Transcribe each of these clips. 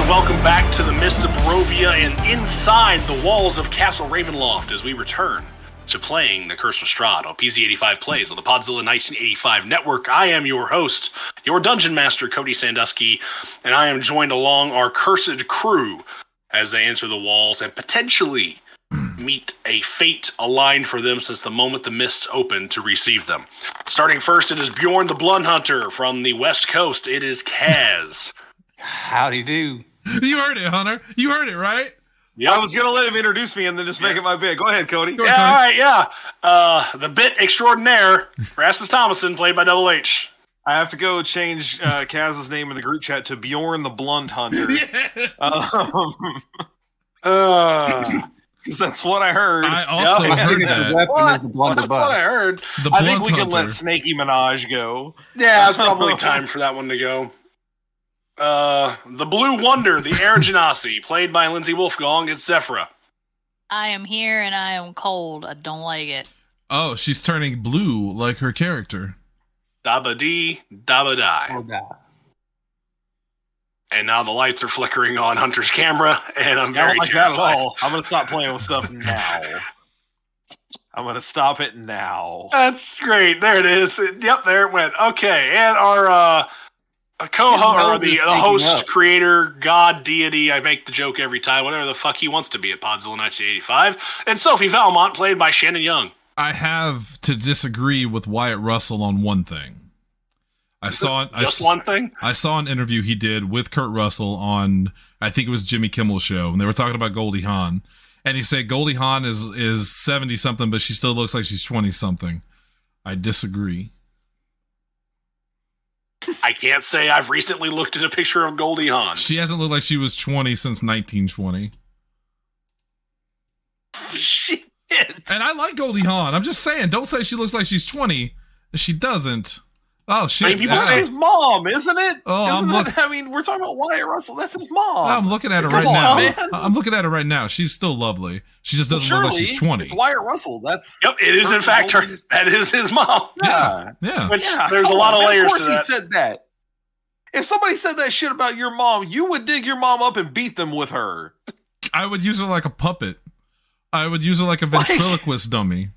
welcome back to the Mist of Barovia and inside the walls of Castle Ravenloft as we return to playing the Curse of Strahd on PZ85 Plays on the Podzilla 1985 network. I am your host, your Dungeon Master, Cody Sandusky, and I am joined along our cursed crew as they enter the walls and potentially meet a fate aligned for them since the moment the mists open to receive them. Starting first, it is Bjorn the Bloodhunter from the West Coast. It is Kaz. Howdy do. You heard it, Hunter. You heard it, right? Yeah, I was going to let him introduce me and then just make it my bit. Go ahead, Cody. All right, the bit extraordinaire, Rasmus Thomason, played by Double H. I have to go change Kaz's name in the group chat to Bjorn the Blunt Hunter. Because that's what I heard. I also heard that. That's what I heard. I think we can let Snaky Minaj go. Yeah, it's probably time for that one to go. The Blue Wonder, the Air Genasi, played by Lindsay Wolfgong, is Zephyra. I am here and I am cold. I don't like it. Oh, she's turning blue like her character. Dabba dee, dabba die. Oh, God. And now the lights are flickering on Hunter's camera, and I'm very like terrified. that at all. I'm going to stop playing with stuff now. I'm going to stop it now. That's great. There it is. Yep, there it went. Okay, and our co-host, or the host, creator, god, deity, I make the joke every time, whatever the fuck he wants to be at Podzilla 1985, and Sophie Valmont, played by Shannon Young. I have to disagree with Wyatt Russell on one thing. One thing? I saw an interview he did with Kurt Russell on, I think it was Jimmy Kimmel's show, and they were talking about Goldie Hawn. And he said Goldie Hawn is 70-something, but she still looks like she's 20-something. I disagree. I can't say I've recently looked at a picture of Goldie Hawn. She hasn't looked like she was 20 since 1920. Shit. And I like Goldie Hawn. I'm just saying, don't say she looks like she's 20. She doesn't. Oh, shit. I mean, people say his mom, isn't it? Oh, I mean, we're talking about Wyatt Russell. That's his mom. I'm looking at her right now. Man. I'm looking at her right now. She's still lovely. She just doesn't look like she's 20. It's Wyatt Russell. Yep, it is in fact her. That is his mom. Yeah. Which there's a lot of layers to that. Of course he said that. If somebody said that shit about your mom, you would dig your mom up and beat them with her. I would use her like a puppet. I would use her like a ventriloquist dummy.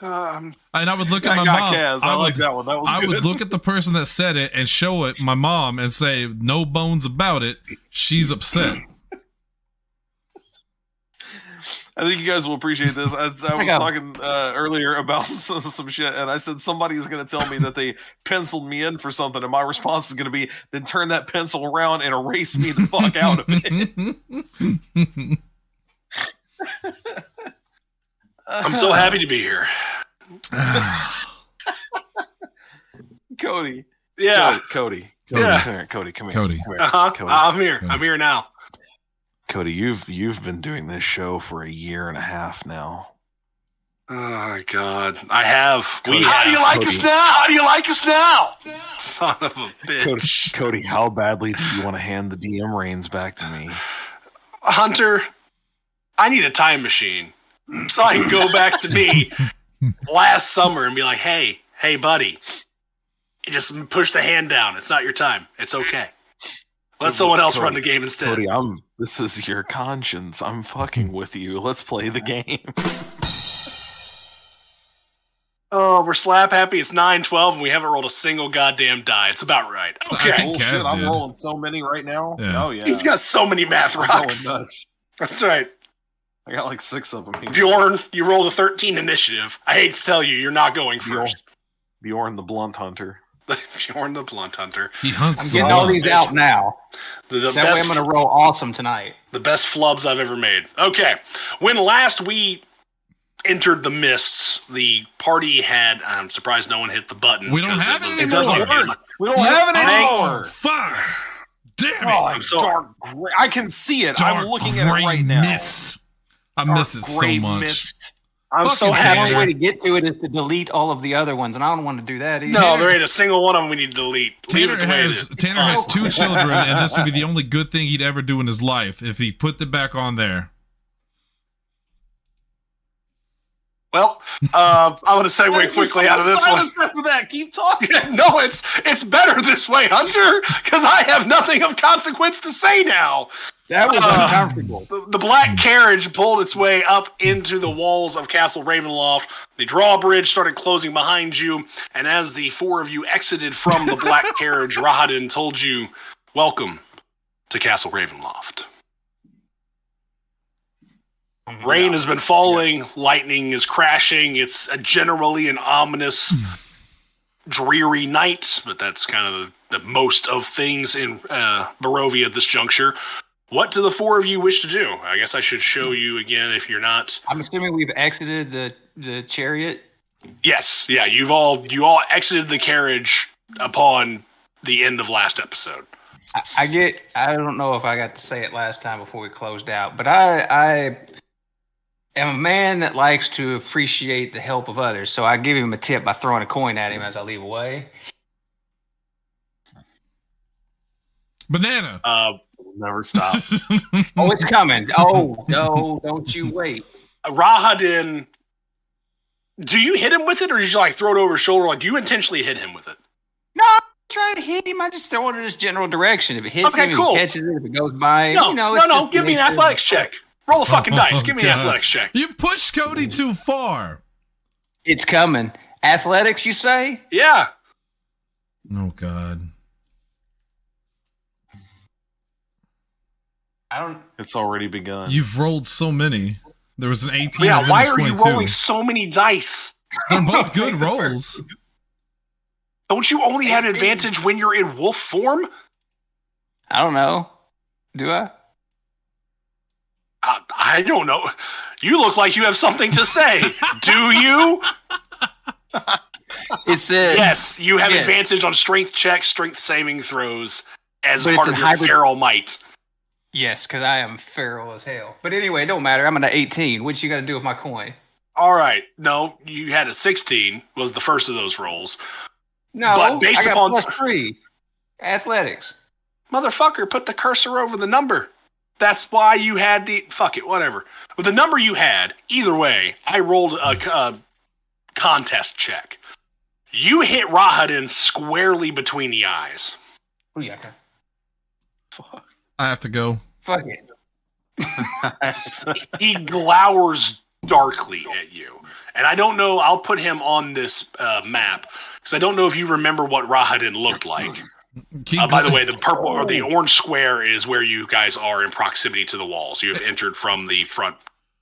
And I would look at my mom. Kaz. I like that one. That was I would look at the person that said it and show it my mom and say, no bones about it. She's upset. I think you guys will appreciate this. I was talking earlier about some shit, and I said somebody is going to tell me that they penciled me in for something, and my response is going to be, then turn that pencil around and erase me the fuck out of it. I'm so happy to be here. Cody. Yeah. Cody. Yeah. Come here, Cody. Come here. Cody. Come here. Uh-huh. Cody. I'm here. Cody. I'm here now. Cody, you've been doing this show for a year and a half now. Oh, my God. I have. Cody, How do you like us now? How do you like us now? Son of a bitch. Cody, how badly do you want to hand the DM reins back to me? Hunter, I need a time machine so I can go back to me last summer and be like, hey, buddy, you just push the hand down. It's not your time. It's okay. Let someone else run the game instead. Cody, this is your conscience. I'm fucking with you. Let's play the game. Oh, we're slap happy. It's 9-12 and we haven't rolled a single goddamn die. It's about right. Okay. Bullshit, I'm rolling so many right now. Yeah. Oh, yeah. He's got so many math rocks. Nuts. That's right. I got like 6 of them. Bjorn, you rolled a 13 initiative. I hate to tell you, you're not going first. Bjorn the Blunt Hunter. Bjorn the Blunt Hunter. He hunts. I'm getting all these out now. That way I'm going to roll awesome tonight. The best flubs I've ever made. Okay. When last we entered the mists, the party had... I'm surprised no one hit the button. We don't have it anymore. We don't have it anymore. Oh, fuck. Damn it. Oh, I'm so... dark gray. I can see it. I'm looking at it right now. Mist. I miss it so much. Mist. I'm Fucking so happy. The only way to get to it is to delete all of the other ones, and I don't want to do that either. No, there ain't a single one of them we need to delete. Tanner has 2 children, and this would be the only good thing he'd ever do in his life if he put it back on there. Well, I'm going to segue quickly out of this one. After that, keep talking. No, it's better this way, Hunter, because I have nothing of consequence to say now. That was uncomfortable. The black carriage pulled its way up into the walls of Castle Ravenloft. The drawbridge started closing behind you, and as the four of you exited from the black carriage, Rahadin told you, "Welcome to Castle Ravenloft." Rain has been falling, lightning is crashing. It's generally an ominous, dreary night, but that's kind of the most of things in Barovia at this juncture. What do the four of you wish to do? I guess I should show you again if you're not. I'm assuming we've exited the chariot. Yes, yeah, you all exited the carriage upon the end of last episode. I don't know if I got to say it last time before we closed out, but I am a man that likes to appreciate the help of others, so I give him a tip by throwing a coin at him as I leave away. Banana. Never stop. Oh, it's coming. Oh, no, don't you wait. Rahadin, do you hit him with it, or did you like throw it over his shoulder? Like, do you intentionally hit him with it? No, I'm trying to hit him. I just throw it in his general direction. If it hits him, cool. he catches it. If it goes by, No, give me an athletics check. Roll a fucking dice. Give me an athletics check. You pushed Cody too far. It's coming. Athletics, you say? Yeah. Oh, God. It's already begun. You've rolled so many. There was an 18 Yeah, and then why a are 22. you rolling so many dice? They're both good rolls. Don't you only have advantage when you're in wolf form? I don't know. Do I? I don't know. You look like you have something to say. Do you? It says Yes, you have yes. advantage on strength checks, strength saving throws as But part it's of a your hybrid- feral might. Yes, because I am feral as hell. But anyway, it don't matter. I'm at an 18. What you got to do with my coin? All right. No, you had a 16 was the first of those rolls. No, But based I got upon- +3. Athletics. Motherfucker, put the cursor over the number. That's why you had the... Fuck it, whatever. With the number you had, either way, I rolled a contest check. You hit Rahadin squarely between the eyes. Oh, yeah. Fuck. I have to go. Fuck it. He glowers darkly at you. And I don't know, I'll put him on this map, because I don't know if you remember what Rahadin looked like. By the way, the purple or the orange square is where you guys are in proximity to the walls. You have entered from the front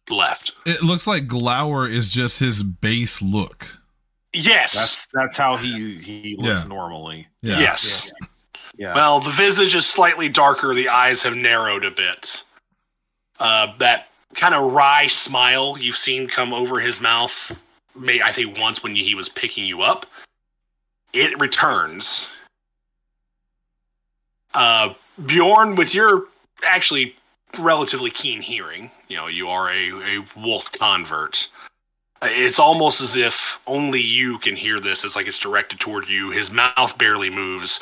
left. It looks like glower is just his base look. Yes. That's how he looks Yeah. normally. Yeah. Yes. Yeah. Well, the visage is slightly darker. The eyes have narrowed a bit. That kind of wry smile you've seen come over his mouth, I think once when he was picking you up, it returns. Bjorn, with your actually relatively keen hearing, you are a wolf convert. It's almost as if only you can hear this. It's like it's directed toward you. His mouth barely moves.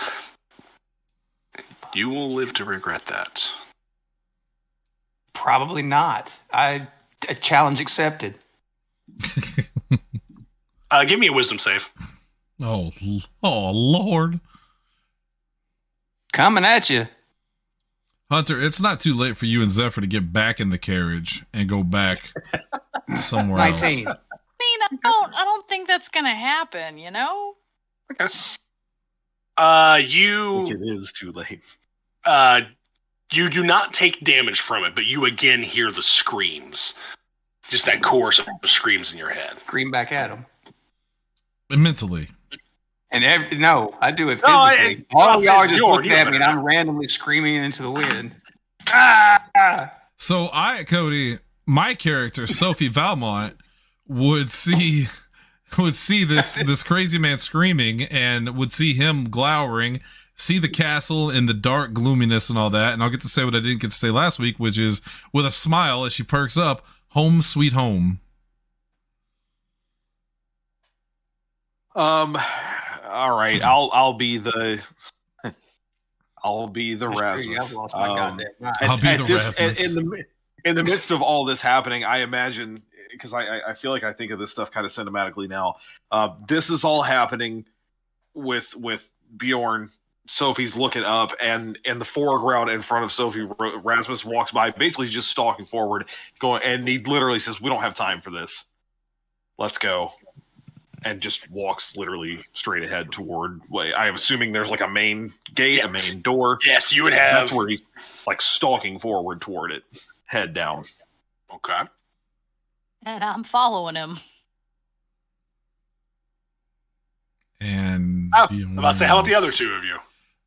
You will live to regret that. Probably not. A challenge accepted. Give me a wisdom save. Oh, Lord. Coming at you. Hunter, it's not too late for you and Zephyr to get back in the carriage and go back somewhere 19. else. I mean, I don't think that's gonna happen. You know. Okay. I think it is too late. You do not take damage from it, but you again hear the screams. Just that chorus of screams in your head. Scream back at him. Mentally. And no, I do it No, physically. it- All of y'all are just Bjorn, looking you at me, and better I'm randomly screaming into the wind. Ah! So Cody, my character, Sophie Valmont, would see this crazy man screaming and would see him glowering, see the castle and the dark gloominess and all that, and I'll get to say what I didn't get to say last week, which is with a smile as she perks up, home sweet home. All right. I'll be the Rasmus. I've lost my goddamn mind. I'll be the Rasmus. In the midst of all this happening, I imagine because I feel like I think of this stuff kind of cinematically now. This is all happening with Bjorn. Sophie's looking up, and in the foreground in front of Sophie, Rasmus walks by, basically just stalking forward, going, and he literally says, "We don't have time for this. Let's go." And just walks literally straight ahead toward. I'm assuming there's like a main gate, a main door. Yes, you would have. That's where he's like stalking forward toward it, head down. Okay. And I'm following him. And I'm about to say, how about the other two of you?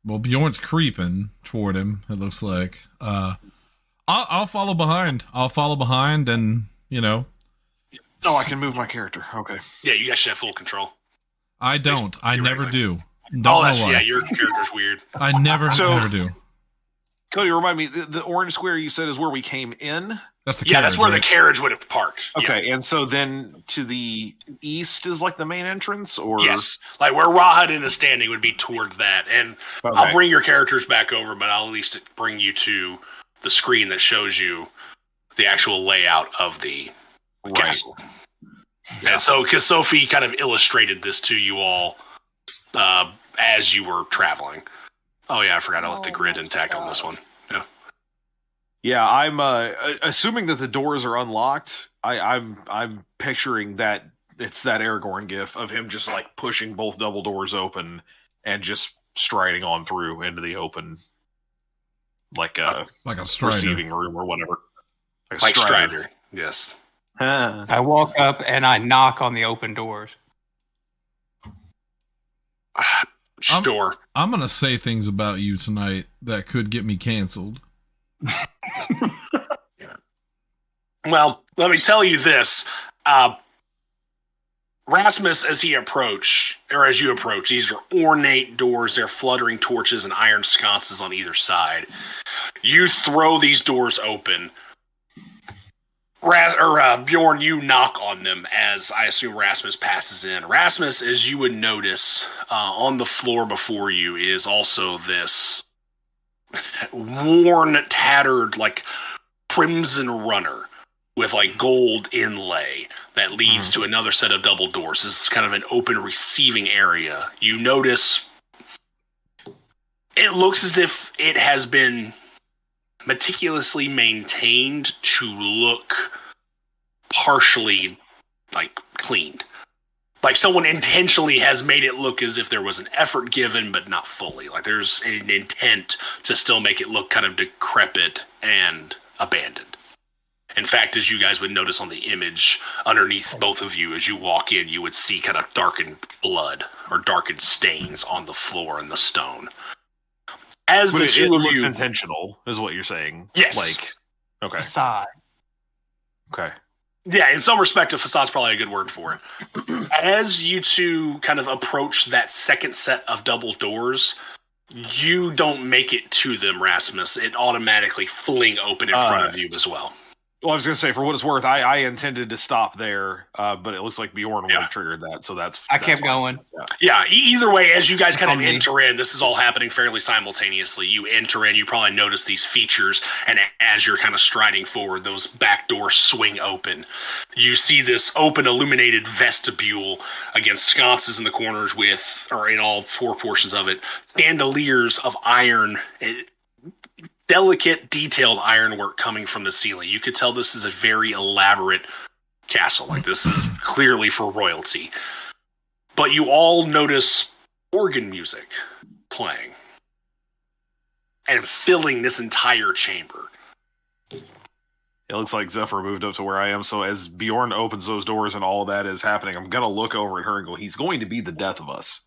Well, Bjorn's creeping toward him, it looks like. I'll follow behind. And, Oh, I can move my character. Okay. Yeah, you guys should have full control. I don't. I never do. Don't Oh, know why. yeah, your character's weird. I never do. Cody, remind me, the orange square you said is where we came in? That's the Yeah, carriage, that's where right? the carriage would have parked. Okay, Yeah. and so then to the east is like the main entrance, or Yes, like where Rahad is standing would be toward that. And Okay. I'll bring your characters back over, but I'll at least bring you to the screen that shows you the actual layout of the castle. Yeah. And so, because Sophie kind of illustrated this to you all as you were traveling. Oh yeah, I forgot I left the grid intact on this one. Yeah. Yeah, I'm assuming that the doors are unlocked. I'm picturing that it's that Aragorn gif of him just like pushing both double doors open and just striding on through into the open, like a Strider. receiving room or whatever. Like Strider. Yes. I walk up and I knock on the open doors. Sure. I'm gonna say things about you tonight that could get me canceled. Well, let me tell you this. Rasmus, as you approach, these are ornate doors. They're fluttering torches and iron sconces on either side. You throw these doors open. Bjorn, you knock on them as I assume Rasmus passes in. Rasmus, as you would notice, on the floor before you is also this worn, tattered, like crimson runner with like gold inlay that leads to another set of double doors. This is kind of an open receiving area. You notice it looks as if it has been meticulously maintained to look partially like cleaned. Like someone intentionally has made it look as if there was an effort given, but not fully. Like there's an intent to still make it look kind of decrepit and abandoned. In fact, as you guys would notice on the image underneath both of you, as you walk in, you would see kind of darkened blood or darkened stains on the floor and the stone. As But the it two of looks you, intentional, is what you're saying. Yes. Like, okay. Facade. Okay. yeah, in some respect, a facade's probably a good word for it. As you two kind of approach that second set of double doors, you don't make it to them, Rasmus. It automatically fling open in front of you as well. Well, I was going to say, for what it's worth, I intended to stop there, but it looks like Bjorn would have triggered that, so that's I kept fine. going. Yeah, either way, as you guys kind of Okay. enter in, this is all happening fairly simultaneously. You enter in, you probably notice these features, and as you're kind of striding forward, those back doors swing open. You see this open, illuminated vestibule against sconces in the corners with, or in all four portions of it, chandeliers of iron, delicate, detailed ironwork coming from the ceiling. You could tell this is a very elaborate castle. Like, this is clearly for royalty. But you all notice organ music playing and filling this entire chamber. It looks like Zephyr moved up to where I am, so as Bjorn opens those doors and all of that is happening, I'm going to look over at her and go, he's going to be the death of us.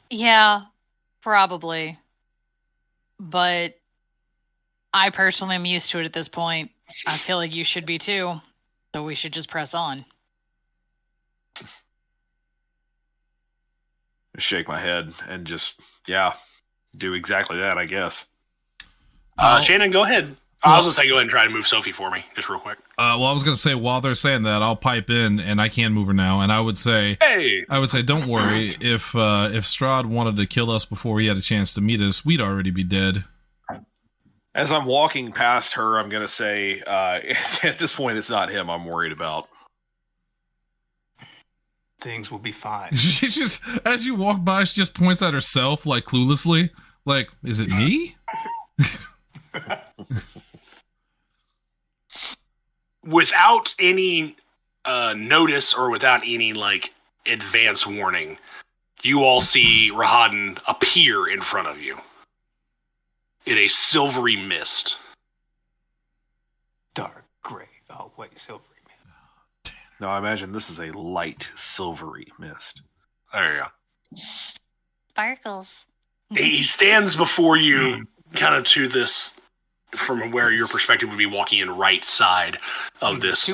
Yeah, probably. But I personally am used to it at this point. I feel like you should be too. So we should just press on. Shake my head and just, do exactly that, I guess. Shannon, go ahead. I was going to say, go ahead and try to move Sophie for me, just real quick. Well, I was going to say, while they're saying that, I'll pipe in, and I can move her now, and I would say, don't worry, if Strahd wanted to kill us before he had a chance to meet us, we'd already be dead. As I'm walking past her, I'm going to say, at this point, it's not him I'm worried about. Things will be fine. She just, as you walk by, she just points at herself, like, cluelessly. Like, is it me? Without any notice or without any, like, advance warning, you all see Rahadin appear in front of you in a silvery mist. Dark gray. Oh, wait, silvery. No, I imagine this is a light, silvery mist. There you go. Sparkles. He stands before you, kind of to this, from where your perspective would be walking in right side of this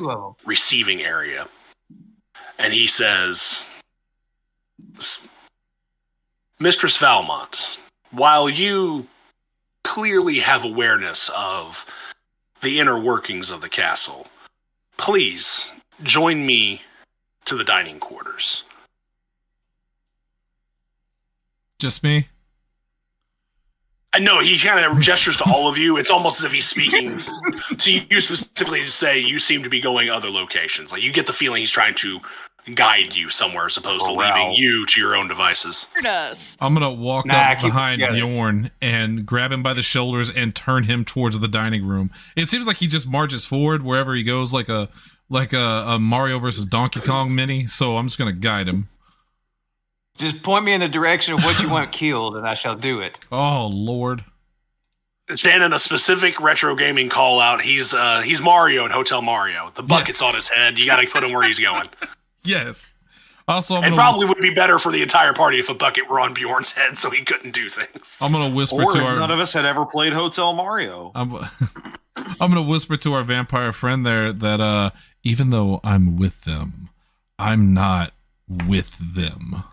receiving area. And he says, Mistress Valmont, while you clearly have awareness of the inner workings of the castle, please join me to the dining quarters. Just me? I know, he kind of gestures to all of you. It's almost as if he's speaking to you specifically to say you seem to be going other locations. Like, you get the feeling he's trying to guide you somewhere as opposed to leaving you to your own devices. I'm going to walk up behind Bjorn and grab him by the shoulders and turn him towards the dining room. It seems like he just marches forward wherever he goes, like a Mario versus Donkey Kong mini, so I'm just going to guide him. Just point me in the direction of what you want killed, and I shall do it. Oh, Lord. Shannon, a specific retro gaming call out. He's Mario in Hotel Mario. The bucket's on his head. You got to put him where he's going. Yes. Also, probably would be better for the entire party if a bucket were on Bjorn's head so he couldn't do things. I'm going to whisper or to if our... none of us had ever played Hotel Mario. I'm going to whisper to our vampire friend there that even though I'm with them, I'm not with them.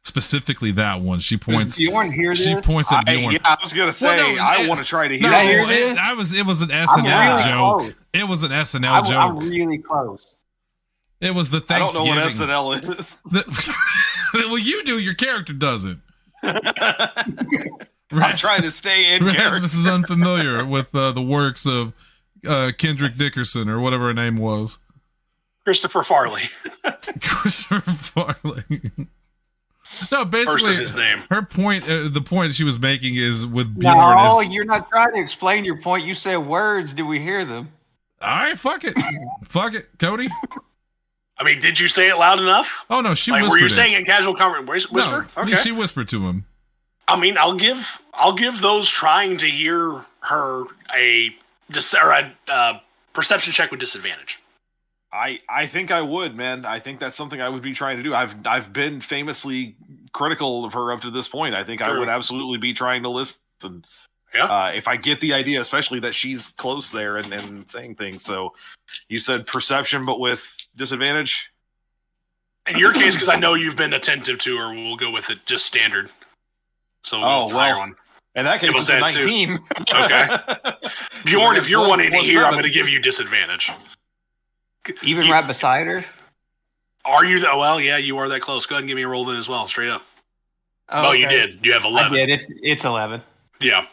Specifically that one. She points. Does Bjorn hear this? She points at Bjorn. Yeah, I was gonna say I want to try to hear. It was an SNL joke. Close. It was an SNL joke. I'm really close. It was the Thanksgiving. I don't know what SNL is. Well, you do. Your character doesn't. I'm trying to stay in character. Rasmus is unfamiliar with the works of Kendrick Dickerson or whatever her name was. Christopher Farley. Christopher Farley. No, basically, his name. Her point, the point she was making is with Bjorn. No, you're not trying to explain your point. You said words. Do we hear them? All right, fuck it. Fuck it, Cody. I mean, did you say it loud enough? Oh, no, she like, whispered. Were you saying it in casual conversation? Whisper? No, okay. She whispered to him. I mean, I'll give those trying to hear her a perception check with disadvantage. I think I would, man. I think that's something I would be trying to do. I've been famously critical of her up to this point. I think I would absolutely be trying to listen. Yeah. If I get the idea, especially that she's close there and saying things. So you said perception, but with disadvantage? In your case, because I know you've been attentive to her, we'll go with it just standard. So higher one. In that case, it's a 19. Okay. Bjorn, if you're wanting to hear, I'm going to give you disadvantage. Even right beside her? Are you? Well, yeah, you are that close. Go ahead and give me a roll then as well, straight up. Oh, you did. You have 11. I did. It's 11. Yeah.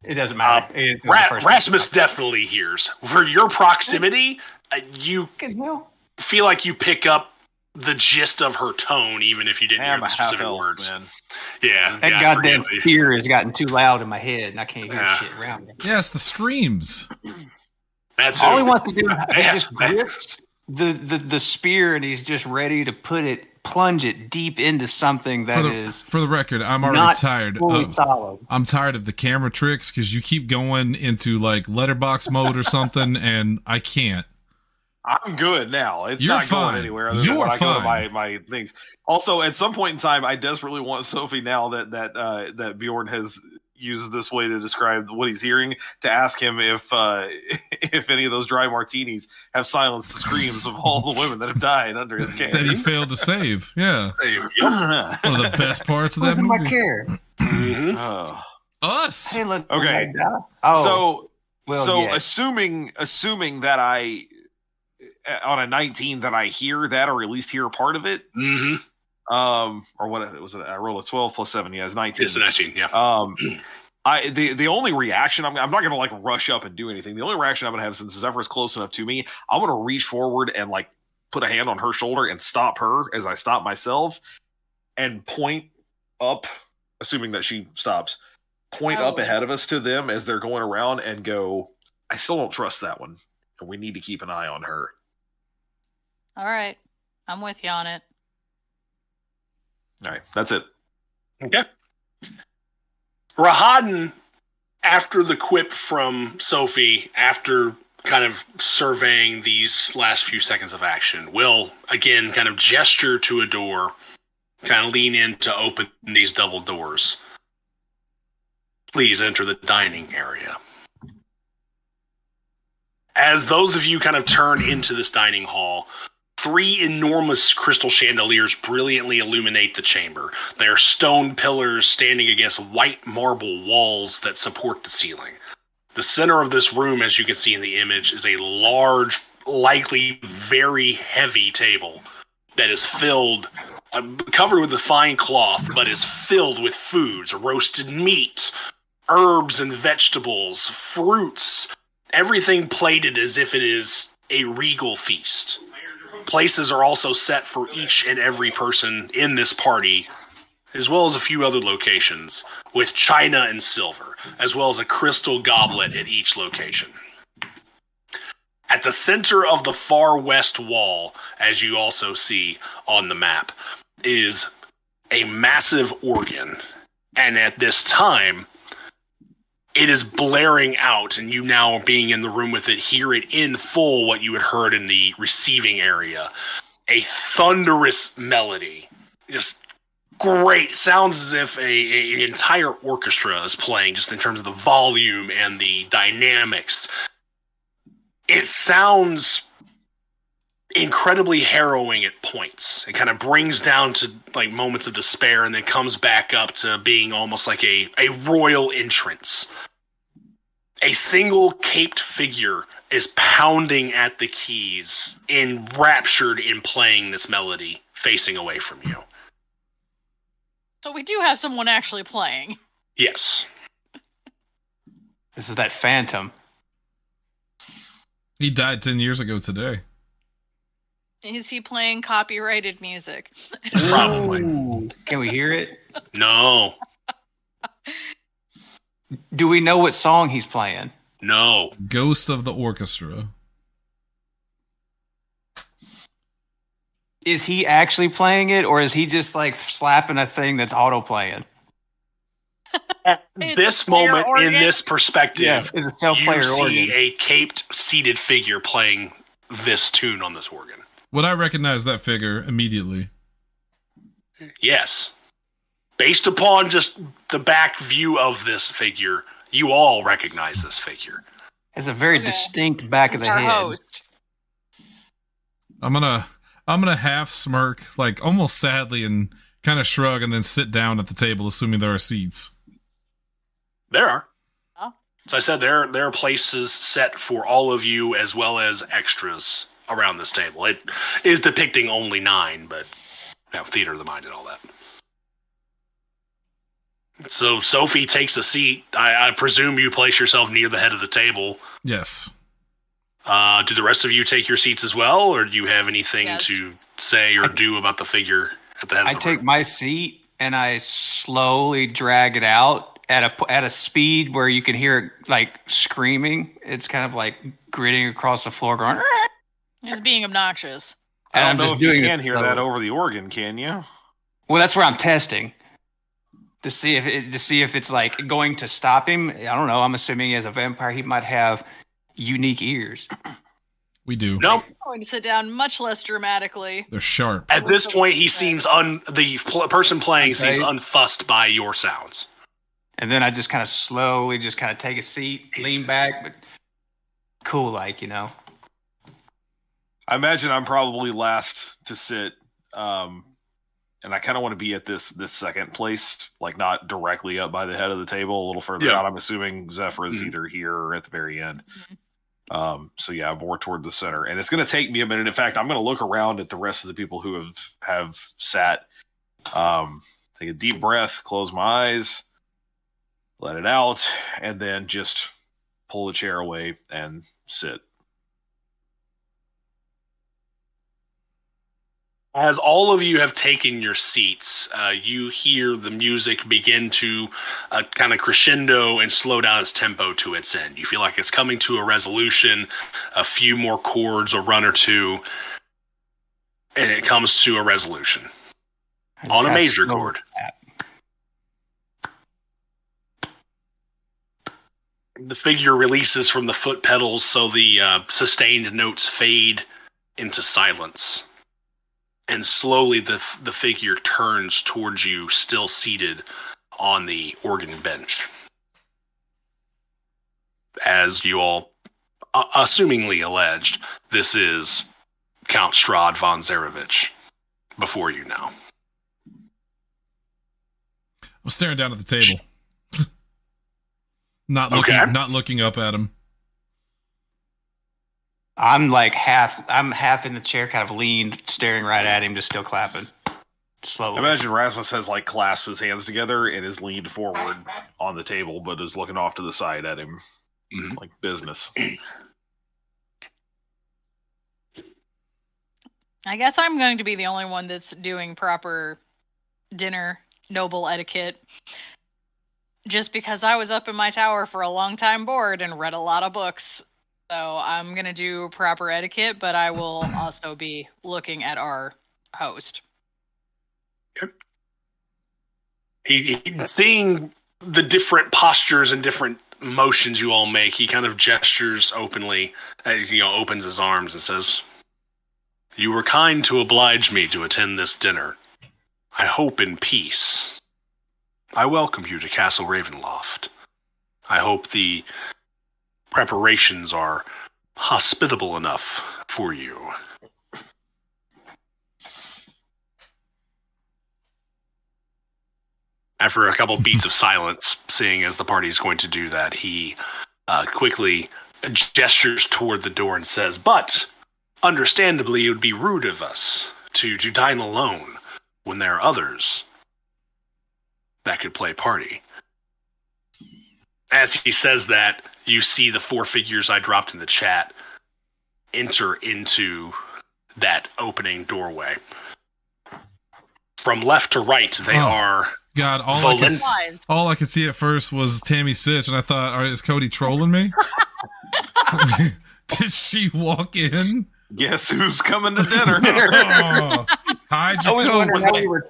It doesn't matter. Rasmus definitely hears. For your proximity, you feel like you pick up the gist of her tone, even if you didn't hear the specific words. Man. Yeah. That goddamn fear has gotten too loud in my head, and I can't hear shit around me. Yes, the screams. That's all he wants to do is just grips the spear, and he's just ready to plunge it deep into something that is. For the record, I'm already tired. Solid. I'm tired of the camera tricks because you keep going into like letterbox mode or something, and I can't. I'm good now. It's You're not fine. going anywhere other than when I go to my things. Also, at some point in time, I desperately want Sophie, now that Bjorn has used this way to describe what he's hearing, to ask him if any of those dry martinis have silenced the screams of all the women that have died under his care. That he failed to save. Yeah. One of the best parts of that movie. My care? Mm-hmm. Us. Hey, look. Okay. Oh. Assuming that I on a 19 that I hear that, or at least hear a part of it. Mm-hmm. Or what was it? I rolled a 12 plus 7. Yeah, it's 19. It's a 19. Yeah. The only reaction I'm not gonna like rush up and do anything. The only reaction I'm gonna have, since Zephyr is close enough to me, I'm gonna reach forward and like put a hand on her shoulder and stop her as I stop myself, and point up, assuming that she stops. Point up ahead of us to them as they're going around and go, I still don't trust that one, and we need to keep an eye on her. All right, I'm with you on it. All right, that's it. Okay. Rahadin, after the quip from Sophie, after kind of surveying these last few seconds of action, will again kind of gesture to a door, kind of lean in to open these double doors. Please enter the dining area. As those of you kind of turn into this dining hall, 3 enormous crystal chandeliers brilliantly illuminate the chamber. They are stone pillars standing against white marble walls that support the ceiling. The center of this room, as you can see in the image, is a large, likely very heavy table that is filled, covered with a fine cloth, but is filled with foods, roasted meat, herbs and vegetables, fruits, everything plated as if it is a regal feast. Places are also set for each and every person in this party, as well as a few other locations, with china and silver, as well as a crystal goblet at each location. At the center of the far west wall, as you also see on the map, is a massive organ. And at this time, it is blaring out, and you now being in the room with it, hear it in full what you had heard in the receiving area. A thunderous melody. Just great. Sounds as if an entire orchestra is playing, just in terms of the volume and the dynamics. It sounds incredibly harrowing at points. It kind of brings down to like moments of despair and then comes back up to being almost like a royal entrance. A single caped figure is pounding at the keys, enraptured in playing this melody, facing away from you. So we do have someone actually playing. Yes. This is that phantom. He died 10 years ago today. Is he playing copyrighted music? Probably. Ooh. Can we hear it? No. Do we know what song he's playing? No. Ghost of the Orchestra. Is he actually playing it, or is he just like slapping a thing that's auto playing? At this moment, in this perspective, it's a you self-player see organ. a caped, seated figure playing this tune on this organ. Would I recognize that figure immediately? Yes. Based upon just the back view of this figure, you all recognize this figure. It's a very distinct back of the Our head. host. I'm gonna half smirk, like almost sadly, and kind of shrug, and then sit down at the table, assuming there are seats. There are. Oh. So I said there are places set for all of you as well as extras around this table. It is depicting only 9, but theater of the mind and all that. So Sophie takes a seat. I presume you place yourself near the head of the table. Yes. Do the rest of you take your seats as well, or do you have anything Yes. to say or do about the figure at the head I of the take room? my seat and I slowly drag it out at a speed where you can hear it like screaming. It's kind of like gritting across the floor, going. He's being obnoxious. I And don't I'm know just if doing you it can hear slowly. that over the organ, can you? Well, that's where I'm testing to see if it's like going to stop him. I don't know. I'm assuming as a vampire, he might have unique ears. We do. Nope. I'm going to sit down much less dramatically. They're sharp. At this point, he seems person playing Okay. seems unfussed by your sounds. And then I just kind of slowly just kind of take a seat, lean back, but cool, like, you know. I imagine I'm probably last to sit, and I kind of want to be at this second place, like not directly up by the head of the table, a little further Yeah. out. I'm assuming Zephyr is either here or at the very end. So yeah, more toward the center, and it's going to take me a minute. In fact, I'm going to look around at the rest of the people who have sat. Take a deep breath, close my eyes, let it out, and then just pull the chair away and sit. As all of you have taken your seats, you hear the music begin to kind of crescendo and slow down its tempo to its end. You feel like it's coming to a resolution, a few more chords, a run or two, and it comes to a resolution on a major chord. The figure releases from the foot pedals, so the sustained notes fade into silence. And slowly the figure turns towards you, still seated on the organ bench. As you all assumingly alleged, this is Count Strahd von Zarevich before you now. I'm staring down at the table. not looking up at him. I'm half in the chair, kind of leaned, staring right at him, just still clapping. Slowly. I imagine Rasmus has clasped his hands together and is leaned forward on the table, but is looking off to the side at him, like business. I guess I'm going to be the only one that's doing proper dinner noble etiquette. Just because I was up in my tower for a long time bored and read a lot of books. So I'm going to do proper etiquette, but I will also be looking at our host. Seeing the different postures and different motions you all make, he kind of gestures openly, opens his arms and says, "You were kind to oblige me to attend this dinner. I hope in peace. I welcome you to Castle Ravenloft. I hope the preparations are hospitable enough for you." After a couple beats of silence, seeing as the party is going to do that, he quickly gestures toward the door and says, "But, understandably, it would be rude of us to dine alone when there are others that could play party." As he says that, you see the 4 figures I dropped in the chat enter into that opening doorway. From left to right, they are... God, all I could see at first was Tammy Sitch, and I thought, is Cody trolling me? Did she walk in? Guess who's coming to dinner? Hi, Jacob.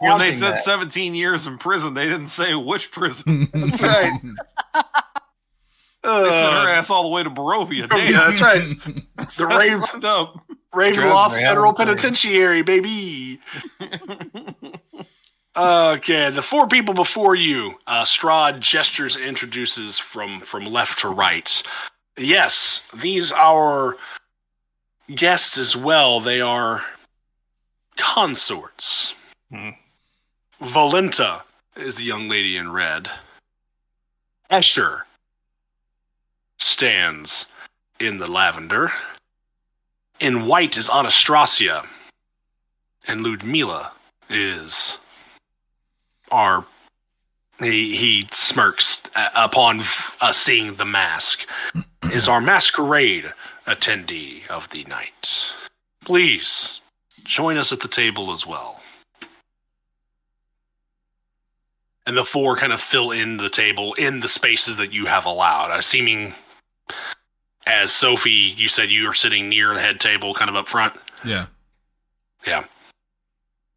When they said 17 years in prison, they didn't say which prison. That's right. They sent her ass all the way to Barovia. Damn. Yeah, that's right. The Ravenloft Federal Penitentiary, baby. Okay, the 4 people before you, Strahd gestures and introduces from left to right. Yes, these are guests as well. They are consorts. Volenta is the young lady in red. Escher stands in the lavender. In white is Anastasia. And Ludmila is he smirks upon seeing the mask, is our masquerade attendee of the night. Please, join us at the table as well. And the 4 kind of fill in the table in the spaces that you have allowed. Seeming, as Sophie, you said you were sitting near the head table, kind of up front? Yeah. Yeah.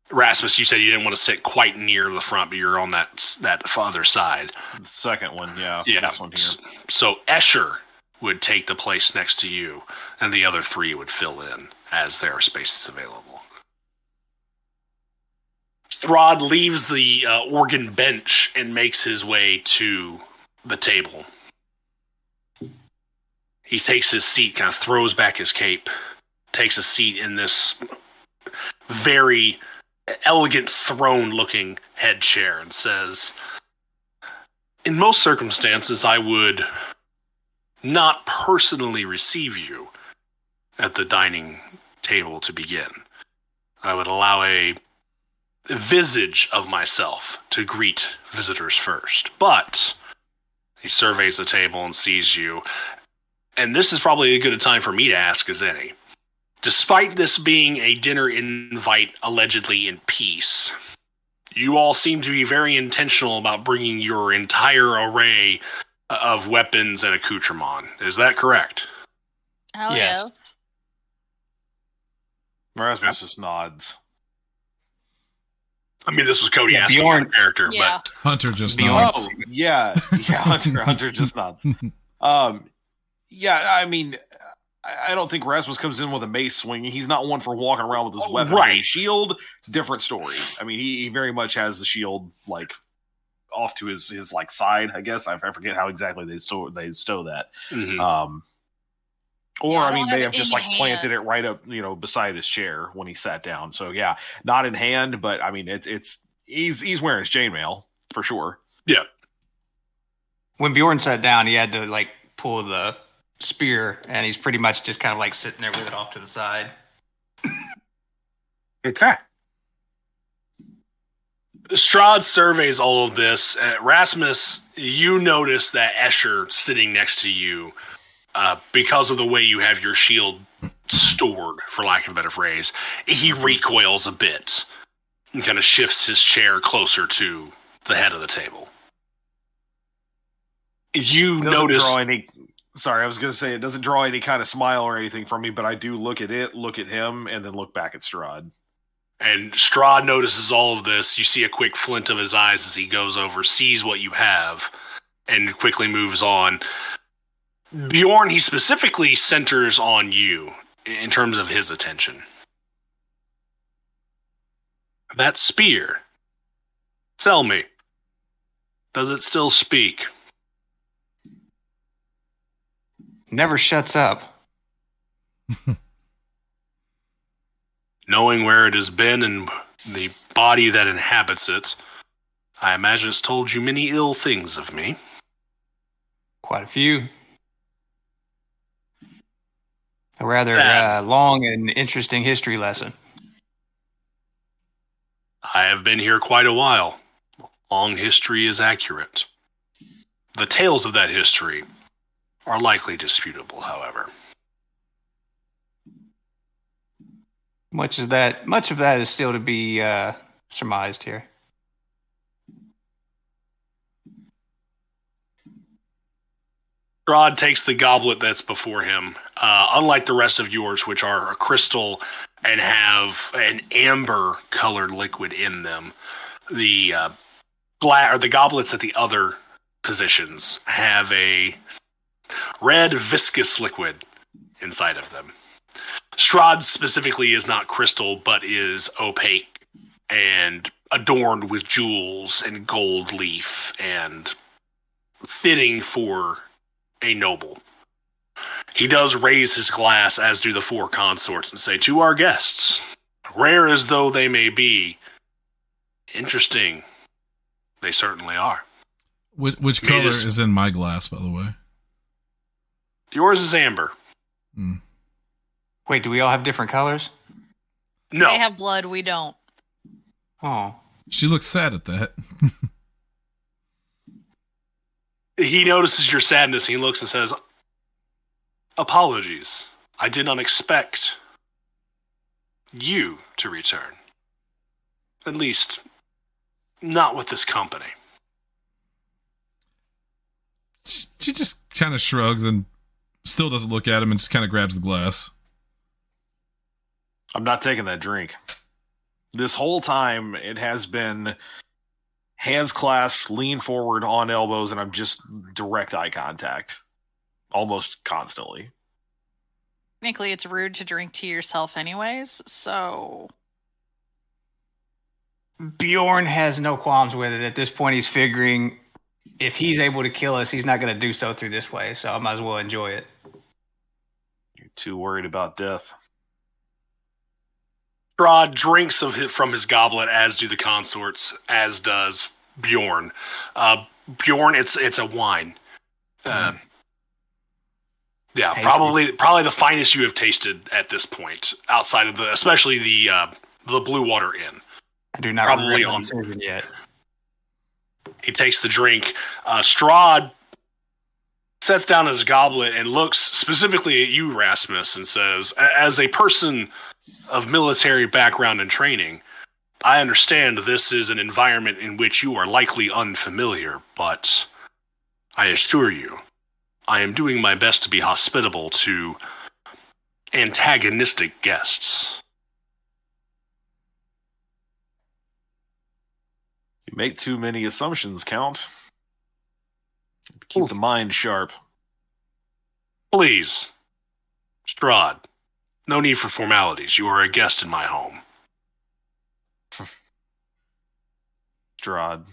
Rasmus, you said you didn't want to sit quite near the front, but you're on that other side. The second one, yeah. Yeah. This one here. So Escher would take the place next to you, and the other 3 would fill in as there are spaces available. Strahd leaves the organ bench and makes his way to the table. He takes his seat, kind of throws back his cape, takes a seat in this very elegant throne-looking head chair and says, "In most circumstances, I would not personally receive you at the dining table to begin. I would allow a visage of myself to greet visitors first. But He surveys the table and sees you. And this is probably as good a time for me to ask as any. Despite this being a dinner invite allegedly in peace, you all seem to be very intentional about bringing your entire array of weapons and accoutrement. Is that correct? Hell Yes. yes. Rasmus just nods. I mean, this was Cody Yeah, asking Bjorn- your character, Yeah. Hunter just Bjorn- nods. Oh, yeah. Hunter just nods. Yeah, I mean, I don't think Rasmus comes in with a mace swinging. He's not one for walking around with his weapon. right. I mean, shield, different story. I mean, he very much has the shield, like, off to his like side, I guess. I forget how exactly they stow that. Mhm. Or, Yeah, I I mean, don't they have have it just, in like, hand. planted it right up, beside his chair when he sat down. So, yeah, not in hand, but, I mean, he's wearing his chainmail, for sure. Yeah. When Bjorn sat down, he had to like pull the spear, and he's pretty much just kind of like sitting there with it off to the side. Okay. Strahd surveys all of this. Rasmus, you notice that Escher sitting next to you, because of the way you have your shield stored, for lack of a better phrase, he recoils a bit and kind of shifts his chair closer to the head of the table. You Doesn't notice... draw any. Sorry, I was going to say it doesn't draw any kind of smile or anything from me, but I do look at it, look at him, and then look back at Strahd. And Strahd notices all of this. You see a quick flint of his eyes as he goes over, sees what you have, and quickly moves on. Bjorn, he specifically centers on you in terms of his attention. That spear. Tell me, does it still speak? Never shuts up. Knowing where it has been and the body that inhabits it, I imagine it's told you many ill things of me. Quite a few. A rather Sad. long and interesting history lesson. I have been here quite a while. Long history is accurate. The tales of that history are likely disputable, however. Much of that is still to be surmised here. Strahd takes the goblet that's before him. Unlike the rest of yours, which are a crystal and have an amber-colored liquid in them, the goblets at the other positions have a red viscous liquid inside of them. Strahd specifically is not crystal, but is opaque and adorned with jewels and gold leaf and fitting for a noble. He does raise his glass, as do the four consorts, and say, "To our guests, rare as though they may be, interesting they certainly are." Which Me, color this- is in my glass, by the way? Yours is amber. Mm. Wait, do we all have different colors? No. They have blood, we don't. Oh. She looks sad at that. He notices your sadness, and he looks and says, "Apologies. I did not expect you to return. At least, not with this company." She just kind of shrugs and still doesn't look at him and just kind of grabs the glass. I'm not taking that drink. This whole time, it has been hands clasped, lean forward on elbows, and I'm just direct eye contact. Almost constantly. Technically, it's rude to drink to yourself anyways, so... Bjorn has no qualms with it. At this point, he's figuring if he's able to kill us, he's not going to do so through this way, so I might as well enjoy it. You're too worried about death. Strahd drinks from his goblet, as do the consorts, as does Bjorn. Bjorn, it's a wine. Yeah, Tasty. probably the finest you have tasted at this point, outside of especially the Blue Water Inn. I do not Probably regret my on- decision yet. He takes the drink. Strahd, sets down his goblet and looks specifically at you, Rasmus, and says, as a person of military background and training, I understand this is an environment in which you are likely unfamiliar, but I assure you, I am doing my best to be hospitable to antagonistic guests. You make too many assumptions, Count. Keep the mind sharp. Please, Strahd, no need for formalities. You are a guest in my home. Strahd.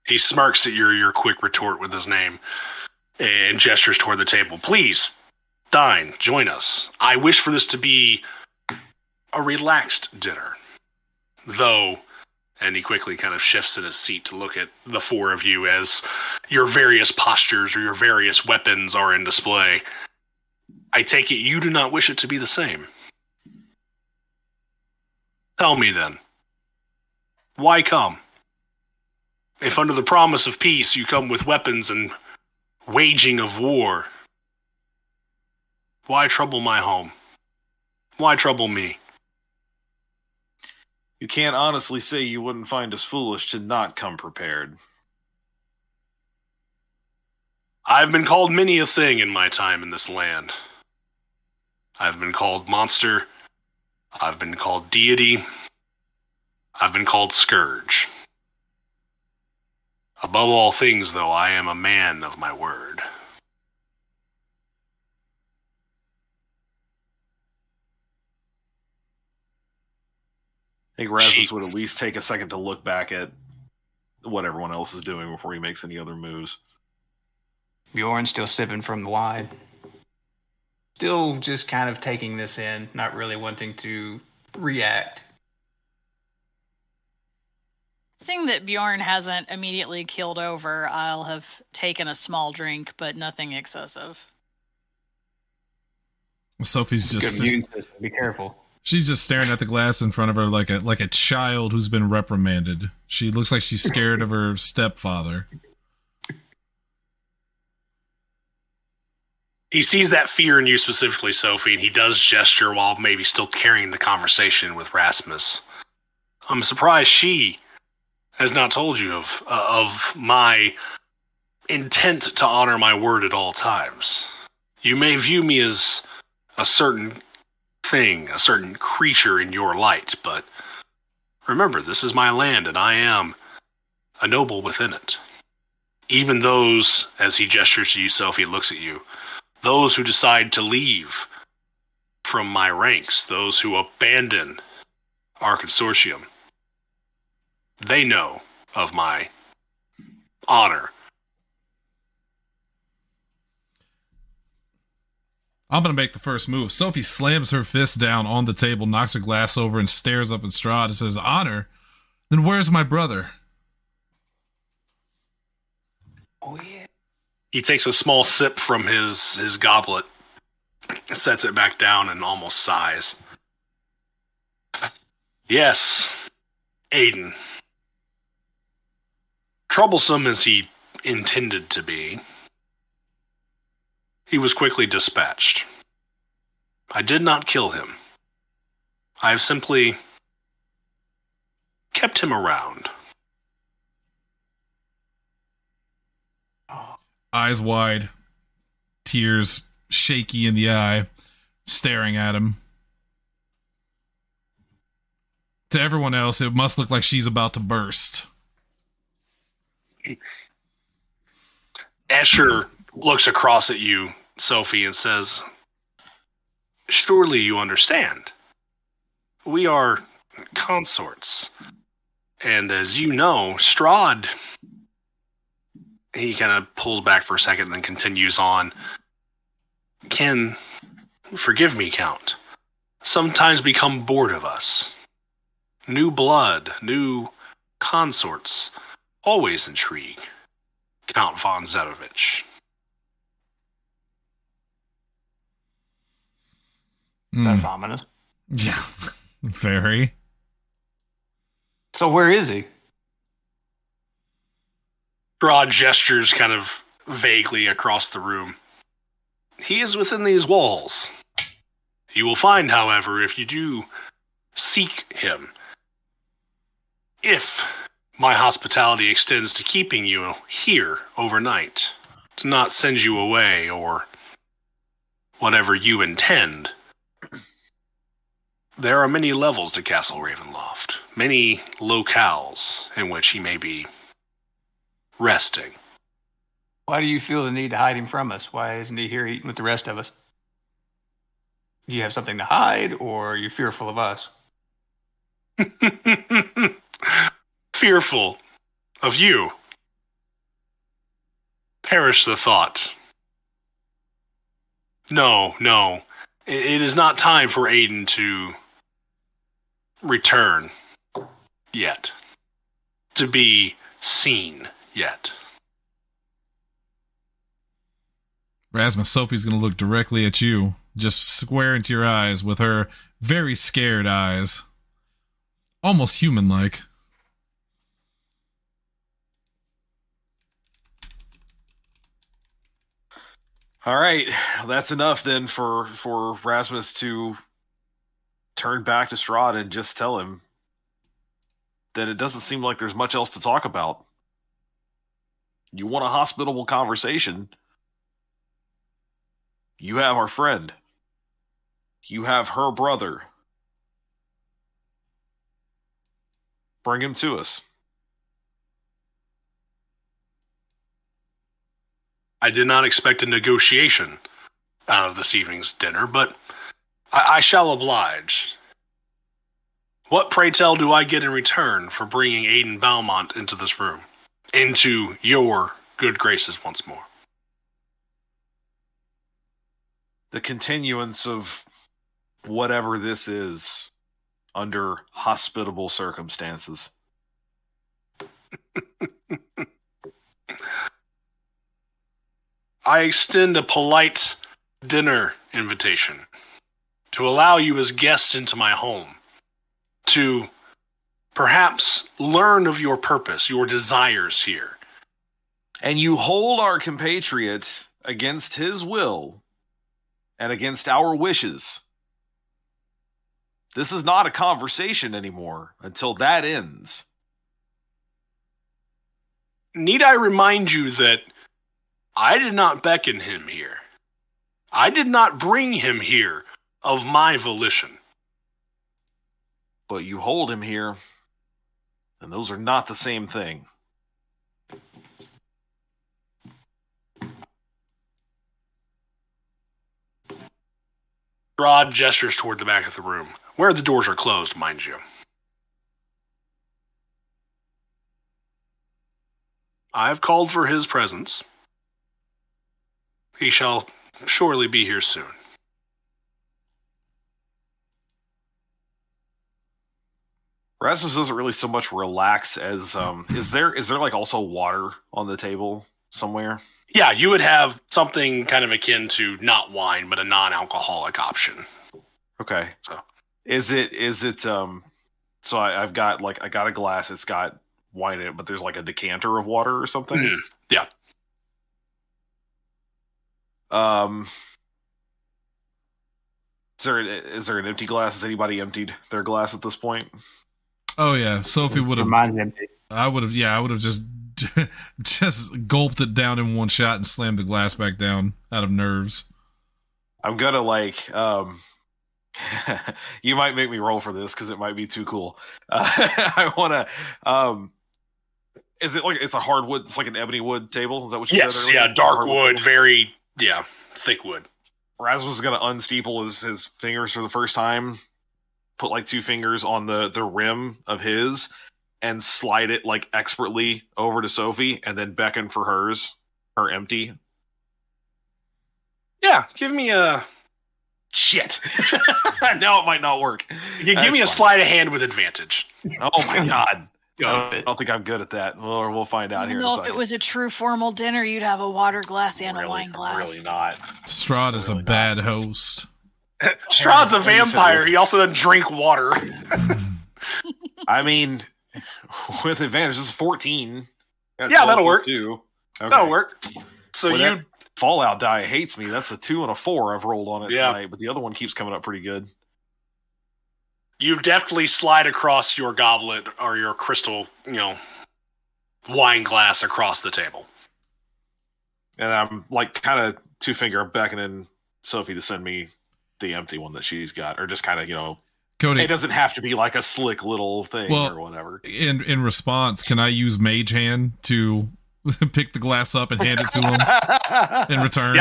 He smirks at your quick retort with his name and gestures toward the table. Please, dine, join us. I wish for this to be a relaxed dinner. Though, and he quickly kind of shifts in his seat to look at the four of you as your various postures or your various weapons are in display. I take it you do not wish it to be the same. Tell me then, why come? If under the promise of peace you come with weapons and waging of war, why trouble my home? Why trouble me? You can't honestly say you wouldn't find us foolish to not come prepared. I've been called many a thing in my time in this land. I've been called monster. I've been called deity. I've been called scourge. Above all things, though, I am a man of my word. I think Rasmus would at least take a second to look back at what everyone else is doing before he makes any other moves. Bjorn's still sipping from the wine. Still just kind of taking this in, not really wanting to react. Seeing that Bjorn hasn't immediately keeled over, I'll have taken a small drink, but nothing excessive. Sophie's just be careful. She's just staring at the glass in front of her like a child who's been reprimanded. She looks like she's scared of her stepfather. He sees that fear in you specifically, Sophie, and he does gesture while maybe still carrying the conversation with Rasmus. I'm surprised she has not told you of my intent to honor my word at all times. You may view me as a certain thing, a certain creature in your light, but remember, this is my land, and I am a noble within it. Even those, as he gestures to you, Sophie, looks at you, those who decide to leave from my ranks, those who abandon our consortium, they know of my honor. I'm going to make the first move. Sophie slams her fist down on the table, knocks her glass over, and stares up at Strahd and says, honor? Then where's my brother? Oh, yeah. He takes a small sip from his goblet, sets it back down, and almost sighs. Yes, Aiden. Troublesome as he intended to be, he was quickly dispatched. I did not kill him. I have simply kept him around. Eyes wide, tears shaky in the eye, staring at him. To everyone else, it must look like she's about to burst. Escher looks across at you, Sophie, and says, surely you understand. We are consorts. And as you know, Strahd, he kind of pulls back for a second and then continues on, can, forgive me, Count, sometimes become bored of us. New blood, new consorts, always intrigue. Count von Zedovich. That's ominous. Yeah, very. So where is he? Strahd gestures kind of vaguely across the room. He is within these walls. You will find, however, if you do seek him, if my hospitality extends to keeping you here overnight, to not send you away or whatever you intend, there are many levels to Castle Ravenloft, many locales in which he may be resting. Why do you feel the need to hide him from us? Why isn't he here eating with the rest of us? Do you have something to hide, or are you fearful of us? Fearful of you. Perish the thought. No. It is not time for Aiden to return yet. To be seen yet. Rasmus, Sophie's going to look directly at you, just square into your eyes with her very scared eyes. Almost human-like. All right, that's enough then for Rasmus to turn back to Strahd and just tell him that it doesn't seem like there's much else to talk about. You want a hospitable conversation? You have our friend. You have her brother. Bring him to us. I did not expect a negotiation out of this evening's dinner, but I shall oblige. What, pray tell, do I get in return for bringing Aiden Valmont into this room? Into your good graces once more? The continuance of whatever this is under hospitable circumstances. I extend a polite dinner invitation to allow you as guests into my home, to perhaps learn of your purpose, your desires here. And you hold our compatriot against his will and against our wishes. This is not a conversation anymore until that ends. Need I remind you that I did not beckon him here. I did not bring him here of my volition. But you hold him here, and those are not the same thing. Strahd gestures toward the back of the room, where the doors are closed, mind you. I have called for his presence. He shall surely be here soon. Rasmus doesn't really so much relax as is there like also water on the table somewhere? Yeah, you would have something kind of akin to not wine, but a non-alcoholic option. Okay. So is it so I got a glass, it's got wine in it, but there's like a decanter of water or something? Mm-hmm. Yeah. Is there an empty glass? Has anybody emptied their glass at this point? Oh yeah, Sophie would have. Mine's empty. I would have just gulped it down in one shot and slammed the glass back down out of nerves. I'm gonna you might make me roll for this because it might be too cool. I wanna is it like it's a hardwood? It's like an ebony wood table. Is that what you said earlier? Yeah, dark wood, very thick wood. Rasmus is gonna unsteeple his fingers for the first time. Put like two fingers on the rim of his and slide it like expertly over to Sophie and then beckon for her empty. Yeah, give me a... Shit. Now it might not work. Give me a sleight of hand with advantage. Oh my god. I don't think I'm good at that. We'll find out here in a second. If it was a true formal dinner, you'd have a water glass and a wine glass. Really not. Strahd is a bad host. Strahd's a vampire. He also doesn't drink water. I mean, with advantage, this is 14. Yeah, that'll work. Too. Okay. That'll work. So Well, you that Fallout die hates me. That's a 2 and a 4 I've rolled on it Yeah. tonight, but the other one keeps coming up pretty good. you definitely slide across your goblet or your crystal, wine glass across the table. And I'm like kind of 2-finger beckoning Sophie to send me the empty one that she's got, or just kind of, Cody, it doesn't have to be like a slick little thing or whatever. In response, can I use Mage Hand to pick the glass up and hand it to him in return?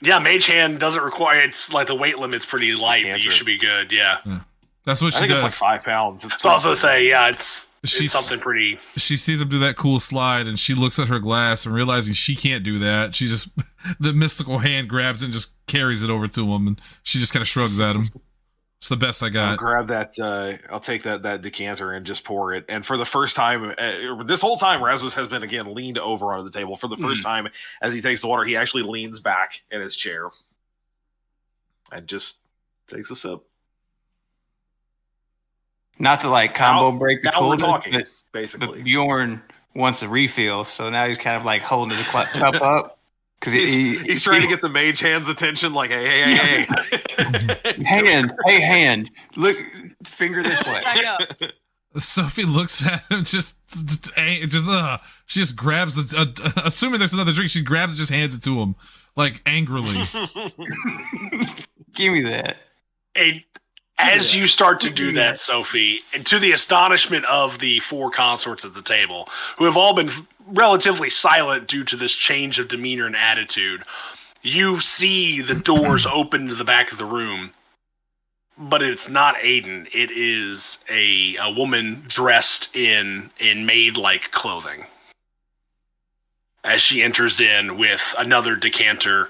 Yeah, Mage Hand doesn't require. It's like the weight limit's pretty light, but you should be good. Yeah. That's what I she think does. it's like 5 pounds. I was also say, it's something pretty. She sees him do that cool slide, and she looks at her glass and realizing she can't do that. She just the mystical hand grabs it and just carries it over to him, and she just kind of shrugs at him. It's the best I got. I'll grab that. I'll take that decanter and just pour it. And for the first time, this whole time, Rasmus has been again leaned over onto the table. For the first time, as he takes the water, he actually leans back in his chair and just takes a sip. Not to like combo break the now we're coolness, talking, basically. but Bjorn wants a refill, so now he's kind of like holding the cup up because he's trying to get the mage hand's attention. Like, hey, hand, look, finger this way. Back up. Sophie looks at him, she just grabs the. Assuming there's another drink, she grabs it, just hands it to him, like angrily. Give me that. As you start to do that, Sophie, and to the astonishment of the 4 consorts at the table, who have all been relatively silent due to this change of demeanor and attitude, you see the doors open to the back of the room. But it's not Aiden. It is a woman dressed in maid-like clothing. As she enters in with another decanter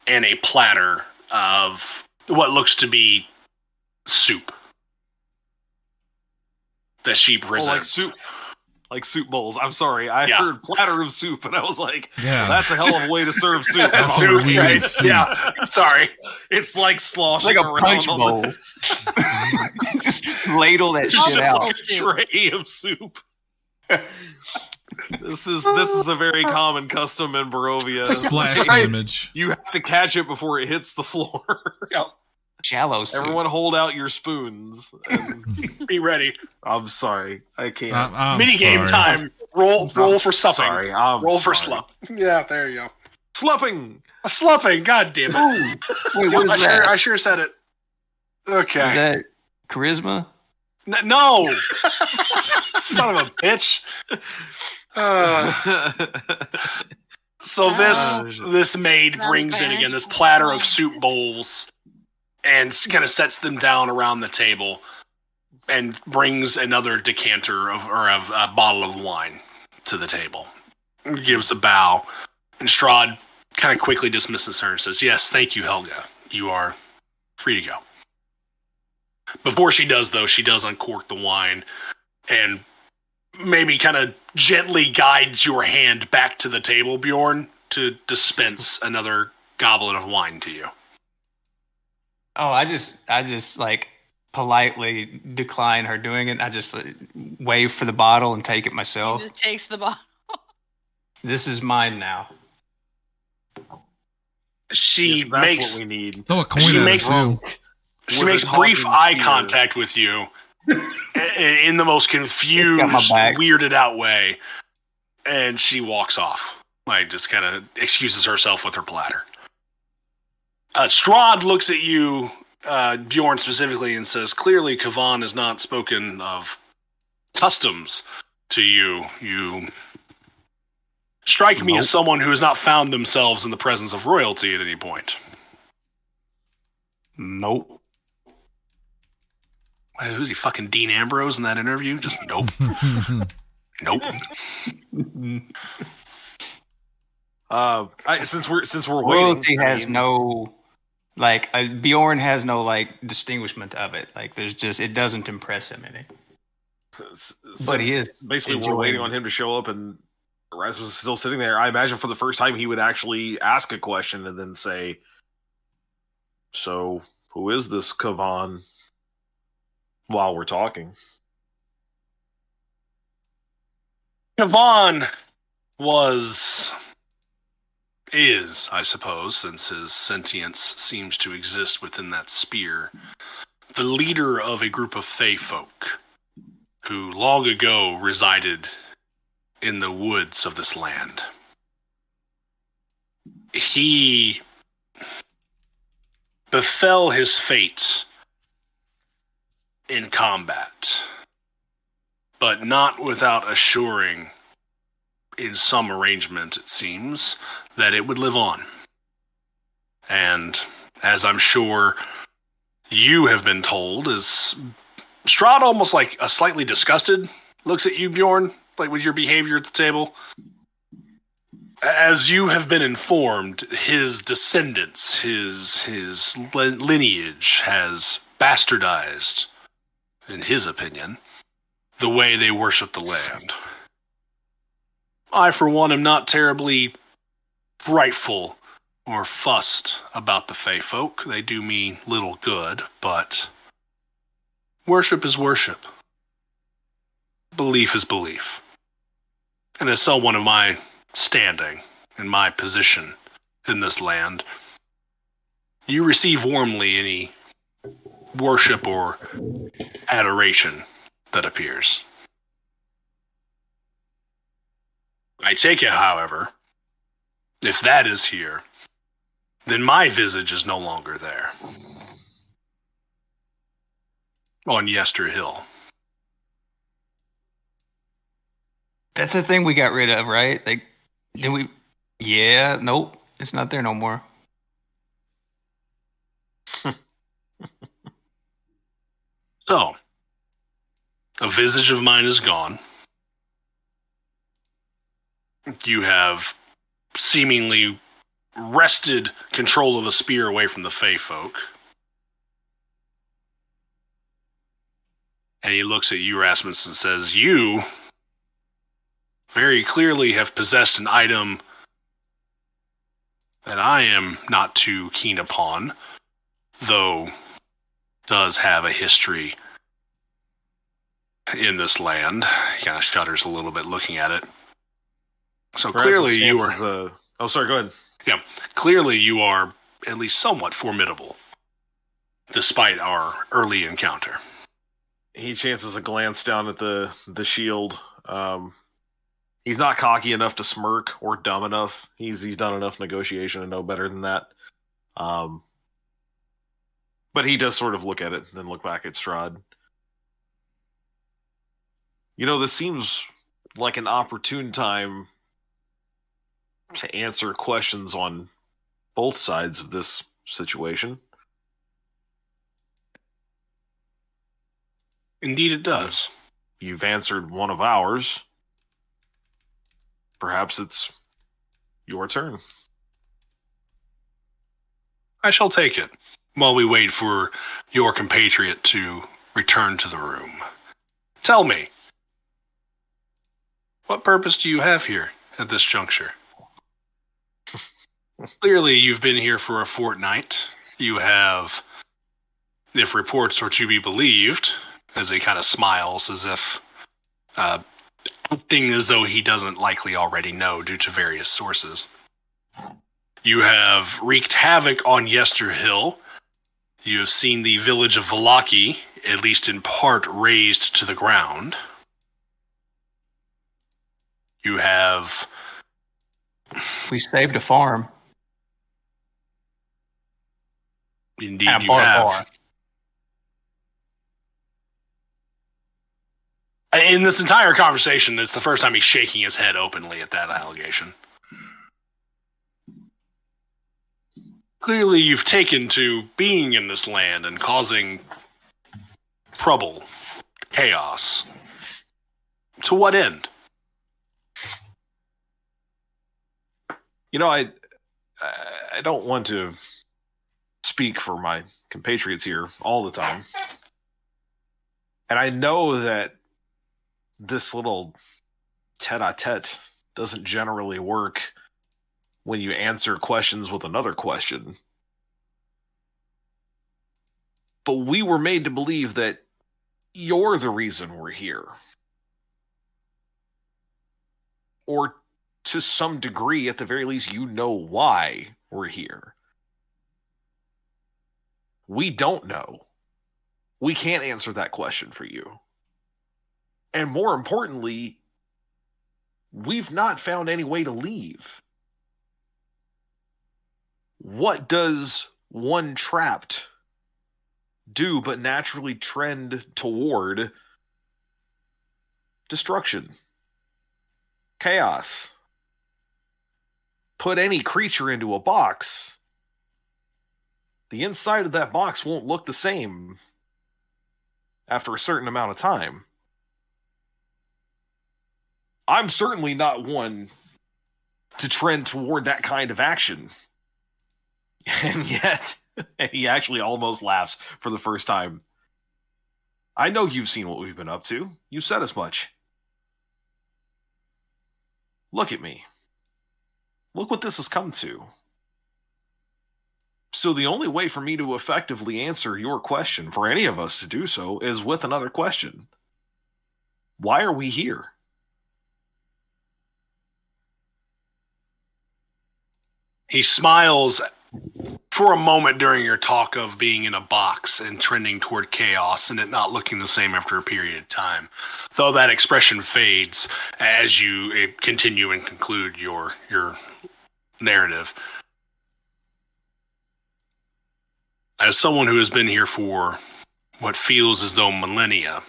and a platter of what looks to be soup that she presents. Like soup bowls. I'm sorry, I heard platter of soup, and I was like, yeah, that's a hell of a way to serve soup. Soup, right? Yeah, sorry. It's like sloshing like a around punch bowl. Just ladle that shit out. Tray of soup. This is a very common custom in Barovia. Splash damage. You have to catch it before it hits the floor. Shallow soup. Everyone hold out your spoons. And be ready. I'm sorry. I can't. Minigame time. Roll for supping. Sorry. Roll for slup. Yeah, there you go. Slupping. Slupping. God damn it. Wait, what is that? I sure said it. Okay. Is that charisma? No. Son of a bitch. So this maid brings in again this platter of soup bowls and kind of sets them down around the table and brings another decanter of a bottle of wine to the table. Gives a bow, and Strahd kind of quickly dismisses her and says, "Yes, thank you, Helga. You are free to go." Before she does, though, she does uncork the wine and maybe kind of gently guides your hand back to the table, Bjorn, to dispense another goblet of wine to you. Oh, I just like politely decline her doing it. I just wave for the bottle and take it myself. He just takes the bottle. This is mine now. She makes what we need. Throw a coin at it too. She makes brief eye contact with you in the most confused, weirded out way, and she walks off. Like, just kind of excuses herself with her platter. Strahd looks at you, Bjorn specifically, and says, "Clearly, Kavan has not spoken of customs to you. You strike me as someone who has not found themselves in the presence of royalty at any point." Nope. Who's he, fucking Dean Ambrose in that interview? Just nope. Nope. Since we're royalty waiting, has no like Bjorn has no like distinguishment of it. Like there's just it doesn't impress him any. But he is basically we're waiting on him to show up, and Rasmus is still sitting there. I imagine for the first time he would actually ask a question and then say, "So, who is this Kavan?" While we're talking, Kavan is, I suppose, since his sentience seems to exist within that spear, the leader of a group of Fey folk who long ago resided in the woods of this land. He befell his fate in combat, but not without assuring, in some arrangement it seems, that it would live on. And as I'm sure you have been told, is Strahd almost like a slightly disgusted looks at you, Bjorn, like with your behavior at the table. As you have been informed, his descendants, his lineage has bastardized, in his opinion, the way they worship the land. I, for one, am not terribly frightful or fussed about the Fey folk. They do me little good, but worship is worship. Belief is belief. And as someone of my standing, in my position in this land, you receive warmly any worship or adoration that appears. I take it, however, if that is here, then my visage is no longer there. On Yester Hill. That's the thing we got rid of, right? Yeah, nope, it's not there no more. So, a visage of mine is gone. You have seemingly wrested control of the spear away from the Fey folk. And he looks at you, Rasmus, and says, you very clearly have possessed an item that I am not too keen upon, though does have a history in this land. He kind of shudders a little bit looking at it. So clearly you are... Oh, sorry, go ahead. Yeah, clearly you are at least somewhat formidable, despite our early encounter. He chances a glance down at the shield. He's not cocky enough to smirk or dumb enough. He's done enough negotiation to know better than that. But he does sort of look at it and then look back at Strahd. You know, this seems like an opportune time to answer questions on both sides of this situation. Indeed it does. You've answered one of ours. Perhaps it's your turn. I shall take it, while we wait for your compatriot to return to the room. Tell me, what purpose do you have here at this juncture? Clearly, you've been here for a fortnight. You have, if reports are to be believed, as he kind of smiles as if acting as though he doesn't likely already know due to various sources. You have wreaked havoc on Yester Hill. You have seen the village of Vallaki, at least in part, razed to the ground. You have... We saved a farm. Indeed, you have. In this entire conversation, it's the first time he's shaking his head openly at that allegation. Clearly, you've taken to being in this land and causing trouble, chaos. To what end? You know, I don't want to speak for my compatriots here all the time. And I know that this little tete-a-tete doesn't generally work when you answer questions with another question. But we were made to believe that you're the reason we're here. Or to some degree, at the very least, you know why we're here. We don't know. We can't answer that question for you. And more importantly, we've not found any way to leave. What does one trapped do but naturally trend toward destruction, chaos? Put any creature into a box, the inside of that box won't look the same after a certain amount of time. I'm certainly not one to trend toward that kind of action. And yet, he actually almost laughs for the first time. I know you've seen what we've been up to. You said as much. Look at me. Look what this has come to. So the only way for me to effectively answer your question, for any of us to do so, is with another question. Why are we here? He smiles for a moment during your talk of being in a box and trending toward chaos and it not looking the same after a period of time. Though that expression fades as you continue and conclude your narrative. As someone who has been here for what feels as though millennia,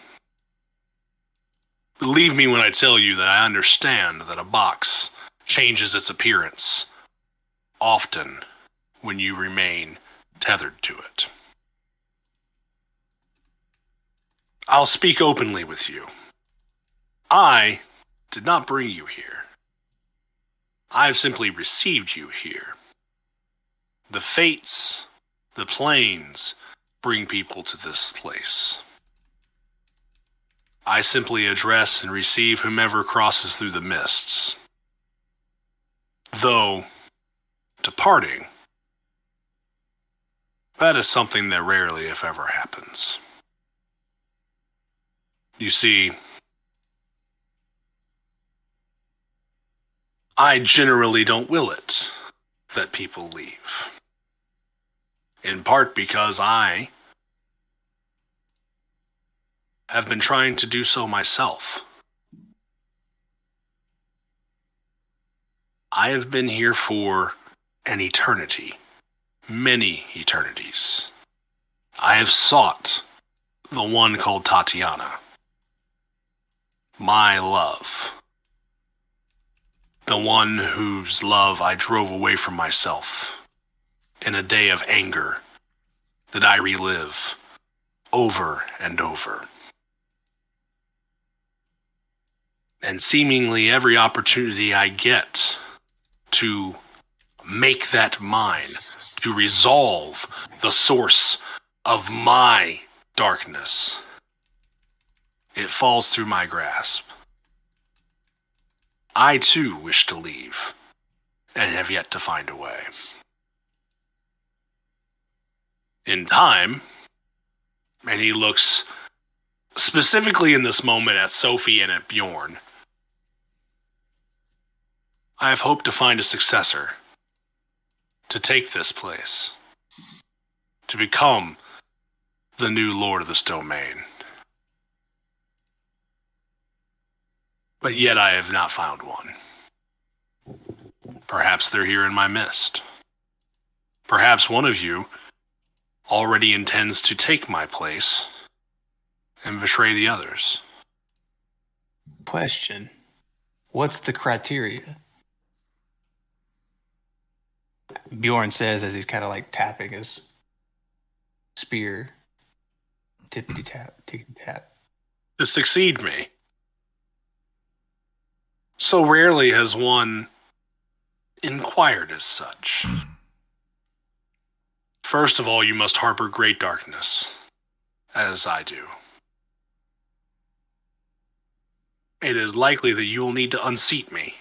believe me when I tell you that I understand that a box changes its appearance often when you remain tethered to it. I'll speak openly with you. I did not bring you here. I have simply received you here. The fates, the planes, bring people to this place. I simply address and receive whomever crosses through the mists. Though, departing, that is something that rarely, if ever, happens. You see, I generally don't will it that people leave. In part because I have been trying to do so myself. I have been here for an eternity, many eternities. I have sought the one called Tatiana, my love, the one whose love I drove away from myself in a day of anger that I relive over and over. And seemingly every opportunity I get to make that mine, to resolve the source of my darkness, it falls through my grasp. I too wish to leave, and have yet to find a way. In time, and he looks specifically in this moment at Sophie and at Bjorn, I have hoped to find a successor, to take this place, to become the new Lord of this domain. But yet I have not found one. Perhaps they're here in my midst. Perhaps one of you already intends to take my place and betray the others. Question. What's the criteria? Bjorn says as he's kind of like tapping his spear. Tippity tap, tippity tap. To succeed me. So rarely has one inquired as such. First of all, you must harbor great darkness, as I do. It is likely that you will need to unseat me,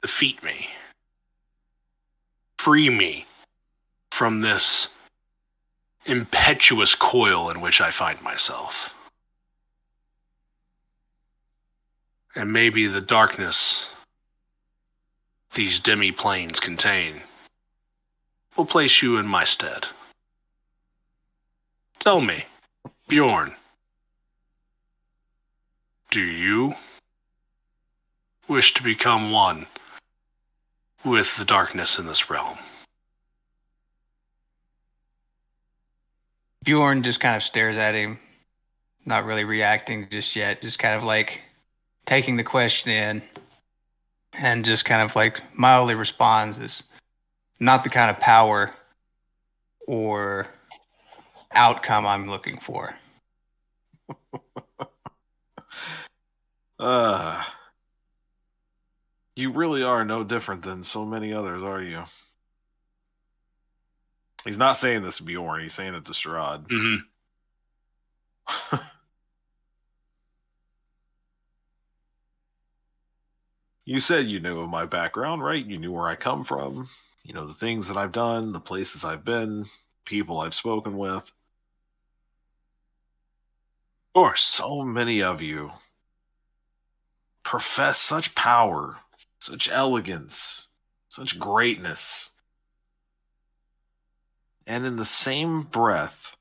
defeat me, free me from this impetuous coil in which I find myself. and maybe the darkness these demi-planes contain will place you in my stead. Tell me, Bjorn, do you wish to become one with the darkness in this realm? Bjorn just kind of stares at him, not really reacting just yet, just kind of like taking the question in, and just kind of like mildly responds as not the kind of power or outcome I'm looking for. You really are no different than so many others, are you? He's not saying this to Bjorn, he's saying it to Strahd. Mm-hmm. You said you knew of my background, right? You knew where I come from. You know, the things that I've done, the places I've been, people I've spoken with. Of course. So many of you profess such power, such elegance, such greatness. And in the same breath,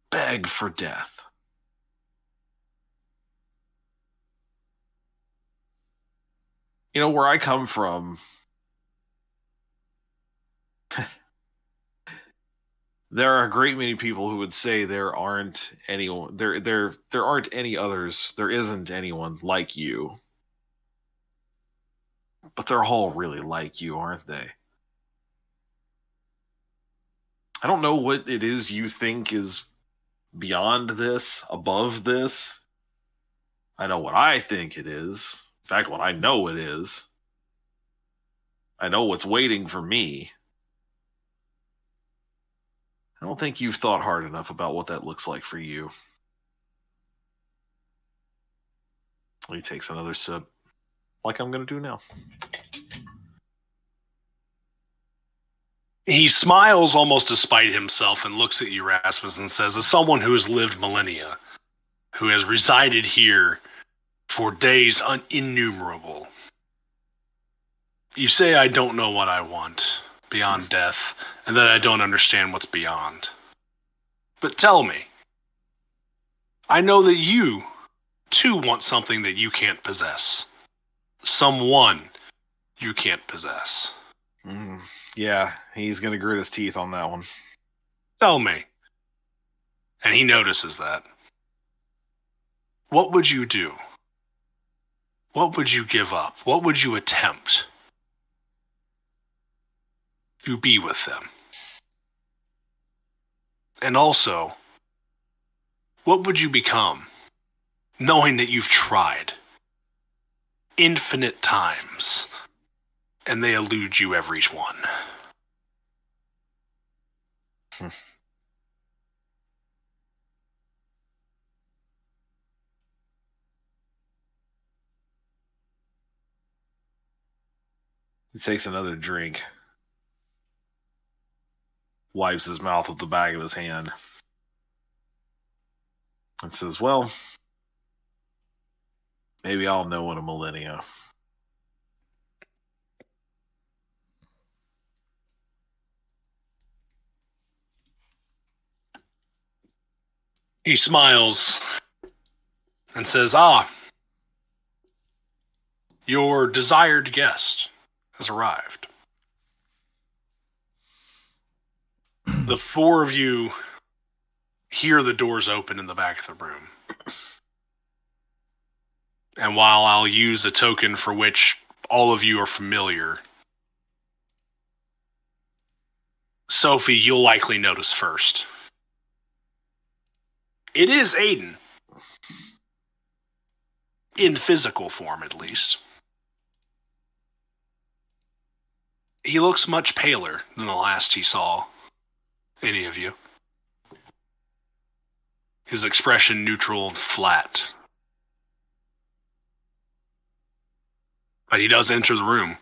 beg for death. You know, where I come from, there are a great many people who would say there aren't anyone, there aren't any others, there isn't anyone like you. But they're all really like you, aren't they? I don't know what it is you think is beyond this, above this. I know what I think it is. In fact, what I know it is. I know what's waiting for me. I don't think you've thought hard enough about what that looks like for you. He takes another sip, like I'm going to do now. He smiles almost despite himself and looks at you, Rasmus, and says, as someone who has lived millennia, who has resided here for days innumerable, you say I don't know what I want beyond death, and that I don't understand what's beyond. But tell me, I know that you, too, want something that you can't possess. Someone you can't possess. Yeah, he's going to grit his teeth on that one. Tell me. And he notices that. What would you do? What would you give up? What would you attempt to be with them? And also, what would you become, knowing that you've tried infinite times, and they elude you every one? He takes another drink, wipes his mouth with the back of his hand, and says, well, maybe I'll know in a millennia. He smiles and says, your desired guest has arrived. The four of you hear the doors open in the back of the room. And while I'll use a token for which all of you are familiar, Sophie, you'll likely notice first. It is Aiden. In physical form, at least. He looks much paler than the last he saw any of you. His expression neutral and flat. But he does enter the room,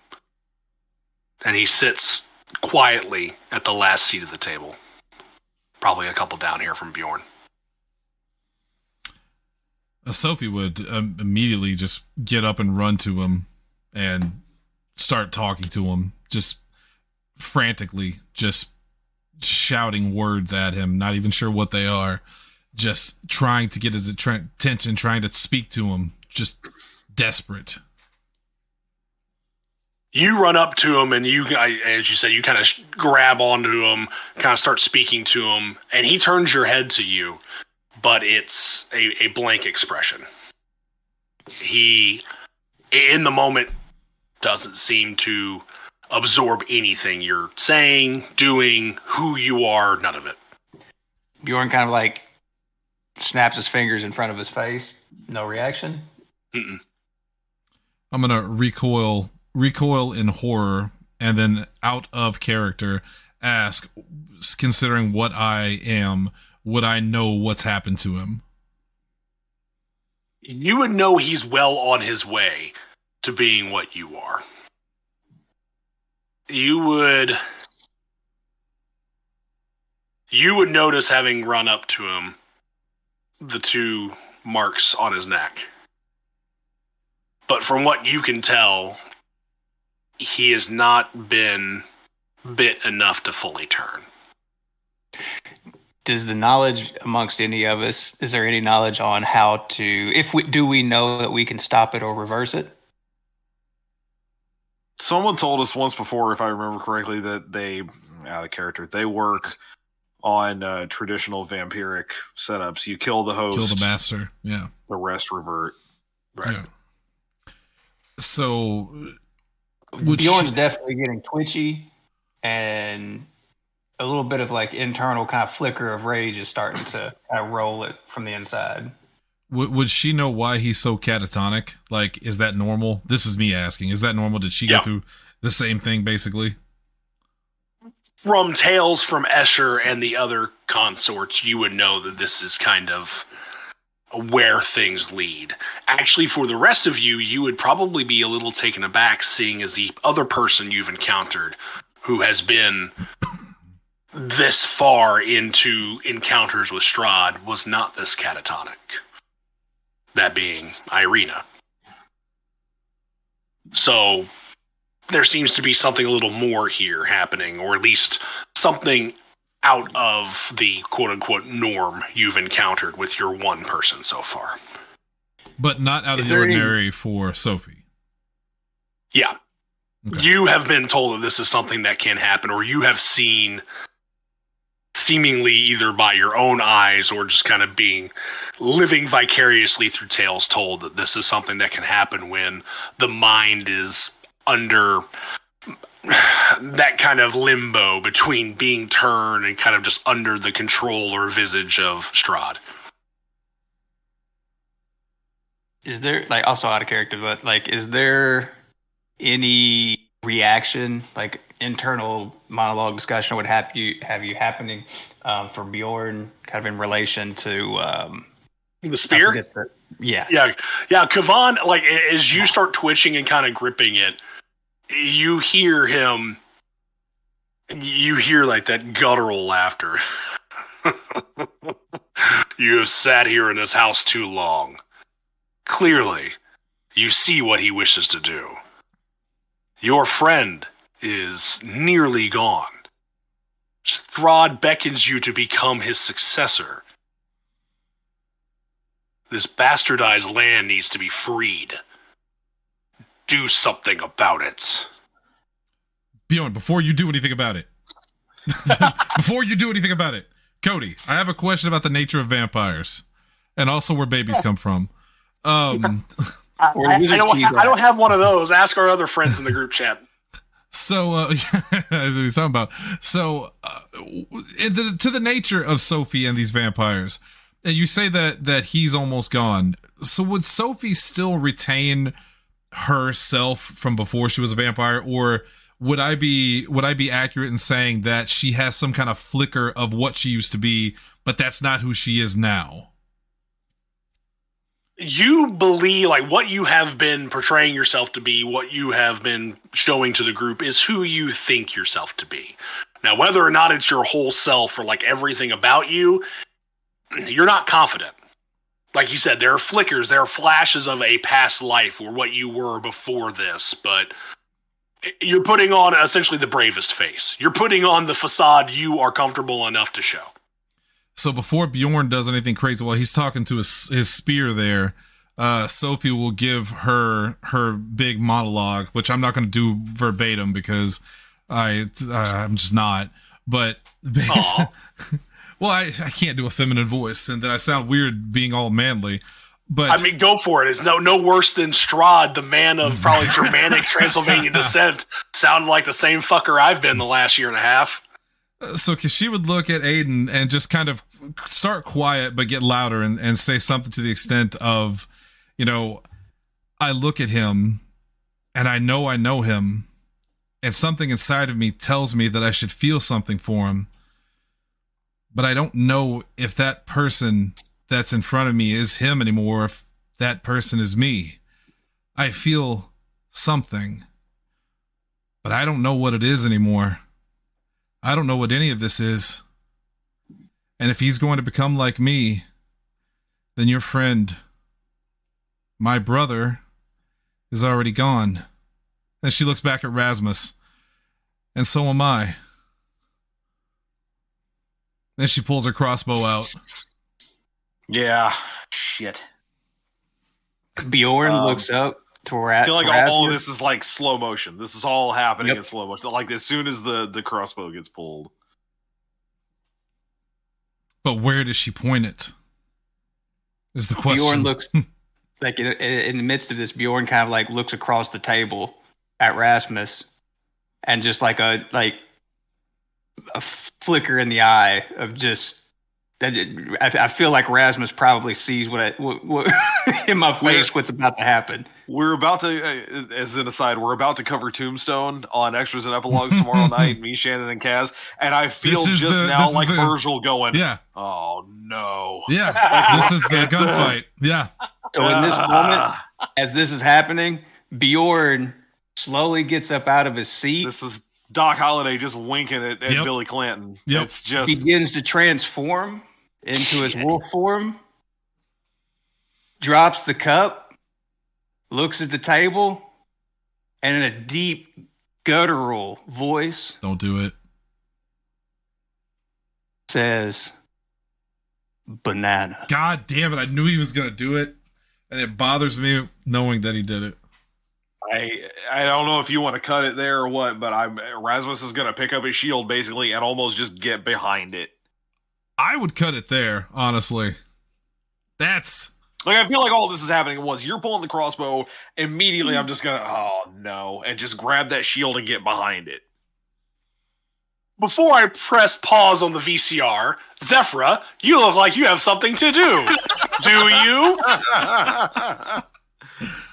and he sits quietly at the last seat of the table. Probably a couple down here from Bjorn. Sophie would immediately just get up and run to him and start talking to him, just frantically, just shouting words at him, not even sure what they are, just trying to get his attention, trying to speak to him, just desperate. You run up to him and as you said, you kind of grab onto him, kind of start speaking to him, and he turns your head to you, but it's a blank expression. He, in the moment, doesn't seem to absorb anything you're saying, doing, who you are, none of it. Bjorn kind of like snaps his fingers in front of his face. No reaction. Mm-mm. I'm gonna recoil in horror, and then out of character ask, considering what I am, would I know what's happened to him? You would know he's well on his way to being what you are. You would notice, having run up to him, the 2 marks on his neck. But from what you can tell, he has not been bit enough to fully turn. Does the knowledge amongst any of us, is there any knowledge on how to, do we know that we can stop it or reverse it? Someone told us once before, if I remember correctly, that they, out of character, they work on traditional vampiric setups. You kill the host, kill the master, yeah. The rest revert. Right. Yeah. So, Bjorn's definitely getting twitchy, and a little bit of like internal kind of flicker of rage is starting to kind of roll it from the inside. Would she know why he's so catatonic? Like, is that normal? This is me asking. Is that normal? Did she go through the same thing, basically? From tales from Escher and the other consorts, you would know that this is kind of where things lead. Actually, for the rest of you, you would probably be a little taken aback seeing as the other person you've encountered who has been this far into encounters with Strahd was not this catatonic. That being Irina. So there seems to be something a little more here happening, or at least something out of the quote-unquote norm you've encountered with your one person so far. But not out of the ordinary for Sophie. Yeah. Okay. You have been told that this is something that can happen, or you have seen, seemingly either by your own eyes or just kind of living vicariously through tales told, that this is something that can happen when the mind is under that kind of limbo between being turned and kind of just under the control or visage of Strahd. Is there, like, also out of character, but like, is there any reaction, like internal monologue discussion, would have you happening for Bjorn, kind of in relation to the spear? Yeah. Kavan, like, as you start twitching and kind of gripping it, you hear him. You hear like that guttural laughter. You have sat here in this house too long. Clearly, you see what he wishes to do. Your friend is nearly gone. Strahd beckons you to become his successor. This bastardized land needs to be freed. Do something about it. Bjorn, before you do anything about it. Cody, I have a question about the nature of vampires. And also where babies come from. I don't have one of those. Ask our other friends in the group chat. So, to the nature of Sophie and these vampires, and you say that he's almost gone. So would Sophie still retain herself from before she was a vampire, or would I be accurate in saying that she has some kind of flicker of what she used to be, but that's not who she is now? You believe, like, what you have been portraying yourself to be, what you have been showing to the group is who you think yourself to be. Now, whether or not it's your whole self or like everything about you, you're not confident. like you said, there are flickers, there are flashes of a past life or what you were before this, but you're putting on essentially the bravest face. You're putting on the facade you are comfortable enough to show. So before Bjorn does anything crazy, while he's talking to his spear there, Sophie will give her big monologue, which I'm not going to do verbatim because I'm just not. But well, I can't do a feminine voice, and then I sound weird being all manly. But I mean, go for it. It's no worse than Strahd, the man of probably Germanic Transylvanian descent, sounded like the same fucker I've been the last year and a half. So she would look at Aiden and just kind of start quiet but get louder and say something to the extent of, I look at him and I know him, and something inside of me tells me that I should feel something for him, but I don't know if that person that's in front of me is him anymore, if that person is me. I feel something, but I don't know what it is anymore. I don't know what any of this is. And if he's going to become like me, then your friend, my brother, is already gone. And she looks back at Rasmus. And so am I. Then she pulls her crossbow out. Yeah. Shit. Bjorn looks up to I feel like all of this is like slow motion. This is all happening in slow motion. Like as soon as the crossbow gets pulled. But where does she point it? Is the question. Bjorn looks like in the midst of this. Bjorn kind of like looks across the table at Rasmus, and just like a flicker in the eye of just. I feel like Rasmus probably sees what in my face what's about to happen. We're about to, as an aside, we're about to cover Tombstone on Extras and Epilogues tomorrow night, me, Shannon, and Kaz, and I feel Virgil going, oh no. Yeah, this is the gunfight. Yeah. So in this moment, as this is happening, Bjorn slowly gets up out of his seat. This is Doc Holliday just winking at Billy Clanton. Yep. It's just begins to transform into his wolf form, drops the cup, looks at the table, and in a deep, guttural voice, don't do it, says, banana. God damn it, I knew he was going to do it, and it bothers me knowing that he did it. I don't know if you want to cut it there or what, but Rasmus is going to pick up his shield basically and almost just get behind it. I would cut it there, honestly. That's like I feel like all this is happening at once. You're pulling the crossbow, immediately I'm just gonna and just grab that shield and get behind it. Before I press pause on the VCR, Zephyra, you look like you have something to do. Do you?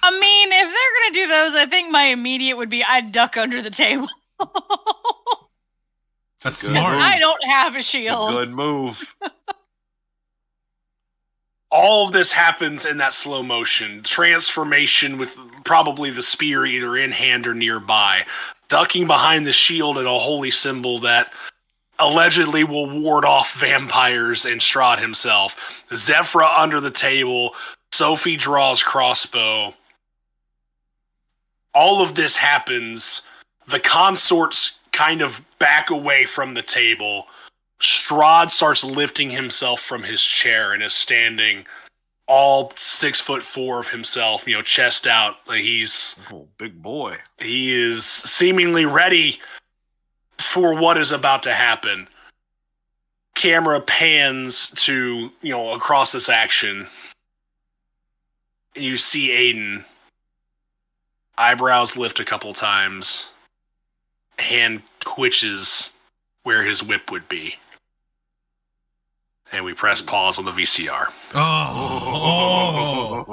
I mean, if they're going to do those, I think my immediate would be I'd duck under the table. That's smart. I don't have a shield. Good move. All of this happens in that slow motion. Transformation with probably the spear either in hand or nearby. Ducking behind the shield and a holy symbol that allegedly will ward off vampires and Strahd himself. Zephyra under the table. Sophie draws crossbow. All of this happens. The consorts kind of back away from the table. Strahd starts lifting himself from his chair and is standing all 6'4" of himself, chest out. He's big boy. He is seemingly ready for what is about to happen. Camera pans to, across this action. You see Aiden. Eyebrows lift a couple times. Hand twitches where his whip would be. And we press pause on the VCR. Oh!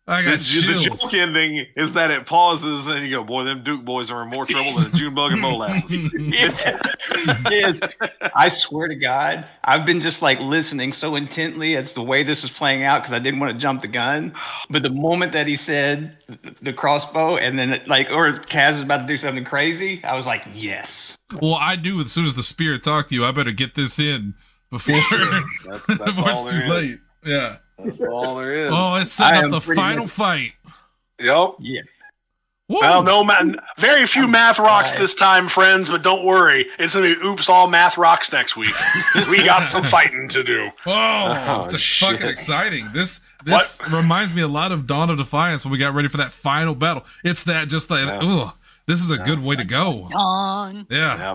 I got chills. The joke ending is that it pauses and you go, boy, them Duke boys are in more trouble than a June bug and molasses. Yes. I swear to God, I've been just like listening so intently as the way this is playing out because I didn't want to jump the gun. But the moment that he said the crossbow and then or Kaz is about to do something crazy, I was like, yes. Well, I knew as soon as the spirit talked to you, I better get this in before, That's before it's all too there is. late. Yeah. That's all there is. Oh, it's setting up the final fight. Yep. Yeah. Woo. Well, no, very few math rocks this time, friends, but don't worry. It's going to be oops, all math rocks next week. We got some fighting to do. Oh, it's shit. fucking exciting. This reminds me a lot of Dawn of Defiance when we got ready for that final battle. It's that just like, ugh, this is a good way to go. On. Yeah.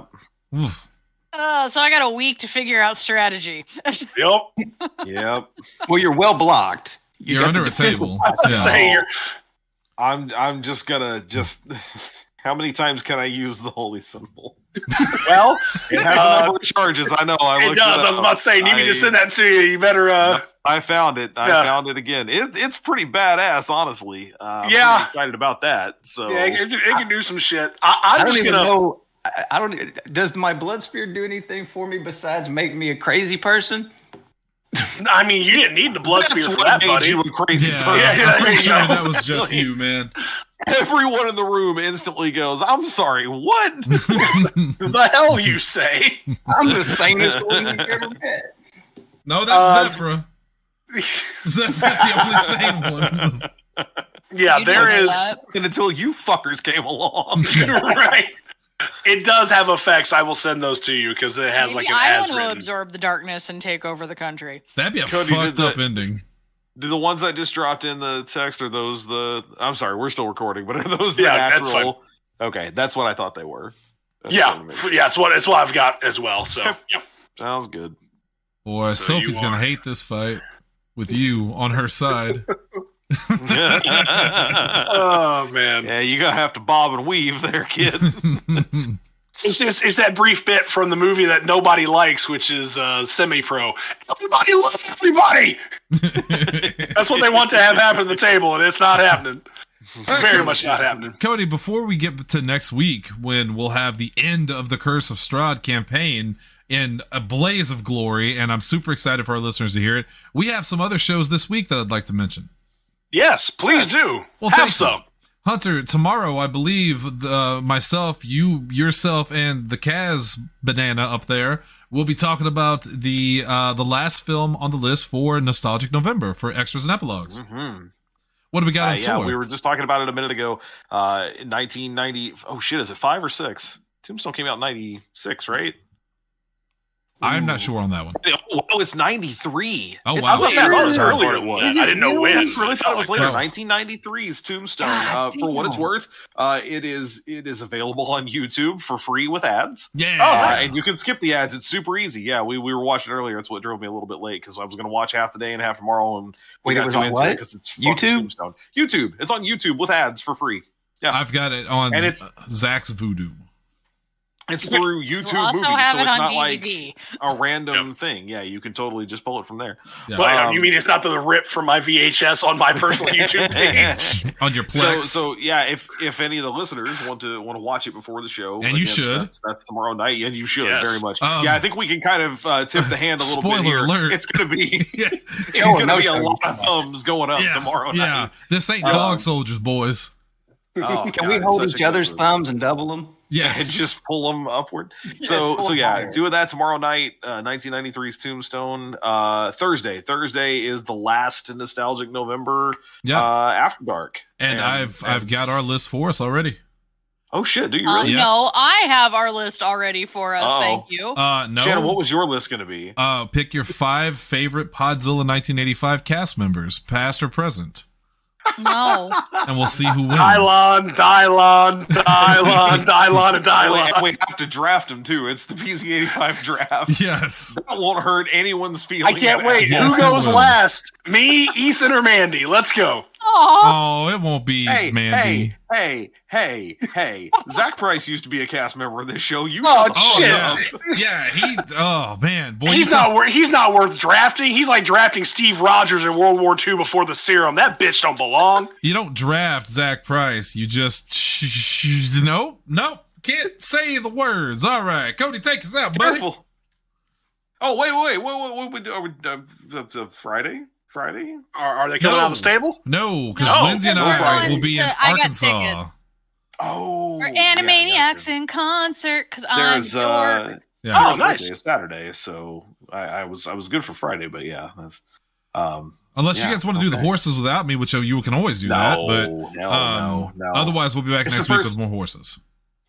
Yep. Oof. So I got a week to figure out strategy. Yep. Well, you're well blocked. You're under a table. Yeah. Say you're- I'm just gonna how many times can I use the holy symbol? Well, It has a number of charges. I know. it does. I was about to say, need me to send that to you. You better. I found it. I found it again. It's pretty badass, honestly. I'm pretty excited about that. So Yeah, it can do some shit. I I'm don't just even gonna. know. I don't. Does my blood sphere do anything for me besides make me a crazy person? I mean, you didn't need the blood that's spear for what that, made buddy. you a crazy Yeah, person. Yeah, I'm pretty there you sure go. that was just you, man. Everyone in the room instantly goes, "I'm sorry, what?" The hell you say? I'm the sanest one you've ever met. No, that's Zephyra. Zephyr's the only sane one. Yeah, You there know is. that. And until you fuckers came along. Right. It does have effects. I will send those to you because it has Maybe like an I as want to written. absorb the darkness and take over the country. That'd be a Cody, fucked did up ending. Do the ones I just dropped in the text, are those I'm sorry, we're still recording, but are those the Yeah, that's natural? Okay, that's what I thought they were. That's Yeah, what I mean. yeah, it's what I've got as well. So yeah. Sounds good. Boy, So you Sophie's gonna are- hate this fight with you on her side. Oh man, Yeah, you're gonna have to bob and weave there, kid. it's that brief bit from the movie that nobody likes, which is semi-pro. Everybody loves everybody. That's what they want to have happen at the table, and it's not happening. It's very much not happening. Cody, before we get to next week, when we'll have the end of the Curse of Strahd campaign in a blaze of glory, and I'm super excited for our listeners to hear it, we have some other shows this week that I'd like to mention. Yes, please do. Well, Have thank you. some. Hunter, tomorrow, I believe, myself, yourself, and the Kaz banana up there will be talking about the last film on the list for Nostalgic November for extras and epilogues. Mm-hmm. What do we got on Yeah, store? we were just talking about it a minute ago. 1990. Oh shit, is it 5 or 6? Tombstone came out in 96, right? I'm not sure on that one. Oh, it's 93. Oh, It's wow. I was gonna say, I thought it was later. earlier than that. I didn't know when. I really thought it was later. Wow. 1993's Tombstone. God For what it's damn. worth, it is available on YouTube for free with ads. Yeah. nice. And you can skip the ads. It's super easy. Yeah, we were watching earlier. That's what drove me a little bit late because I was going to watch half the day and half tomorrow. And we Wait, it got was too on into what? it because it's fucking YouTube? Tombstone. YouTube. It's on YouTube with ads for free. Yeah, I've got it on And it's- Zach's Voodoo. it's through YouTube We'll also Movies, have so it it's on not like DVD. a random thing. Yeah, you can totally just pull it from there. Yeah. Well, you mean it's not the rip from my VHS on my personal YouTube page? On your Plex. So yeah, if any of the listeners want to watch it before the show, And you should. That's tomorrow night, and you should Yes. very much. Um, I think we can kind of tip the hand a little bit spoiler here. alert. It's gonna be yeah. it's Oh, gonna no, be a no, lot no. of thumbs going up tomorrow Yeah. night. This ain't dog soldiers, boys. Oh, Can God, we it's hold such a each good other's movie. thumbs and double them? Yes. And just pull them upward. Yeah, So pull 'em yeah, higher. doing that tomorrow night. 1993's Tombstone. Thursday is the last nostalgic November. Yeah. After Dark. And I've got our list for us already. Oh shit! Do you really? Yeah. No, I have our list already for us. Uh-oh. Thank you. No. Shannon, what was your list going to be? Pick your 5 favorite Podzilla 1985 cast members, past or present, No. and we'll see who wins. Dylon, and Dylon. And we have to draft them too. It's the PZ85 draft. Yes. That won't hurt anyone's I feelings. can't wait. Yes, Who it goes will. last? Me, Ethan, or Mandy? Let's go. Aw. Oh, it won't be Hey, Mandy. hey! Zach Price used to be a cast member of this show. You Oh, shut the Oh fuck shit. up. yeah. Oh man, boy, He's not worth drafting. He's like drafting Steve Rogers in World War II before the serum. That bitch don't belong. You don't draft Zach Price. You just nope, can't say the words. All right, Cody, take us out, buddy. Careful. Oh wait! What we do? Are we Friday? Are they coming No. out of the stable? No, because No, Lindsay and we're I going will be in to- I got Arkansas. tickets. Oh, For yeah, Animaniacs gotcha. in concert, because I'm There's your... Yeah. Oh, nice. It's Saturday, so I was good for Friday, but yeah, that's unless you guys want to do the horses without me, which you can always do that. But no. Otherwise, we'll be back next week with more horses.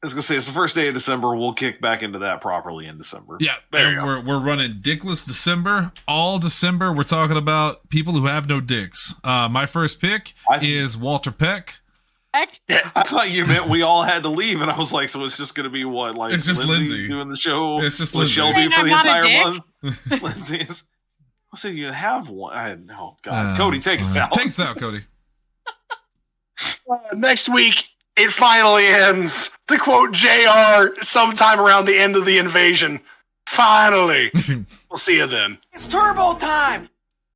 I was gonna say it's the first day of December. We'll kick back into that properly in December. Yeah, and we're running Dickless December. All December, we're talking about people who have no dicks. My first pick is Walter Peck. I thought you meant we all had to leave, and I was like, so it's just gonna be what? Like it's just Lindsay doing the show. It's just with Lindsay Shelby for the entire month. Lindsay is. I said you have one. Oh God, Cody, take us out. Take us out, Cody. Next week, it finally ends. To quote JR, sometime around the end of the invasion. Finally. We'll see you then. It's turbo time!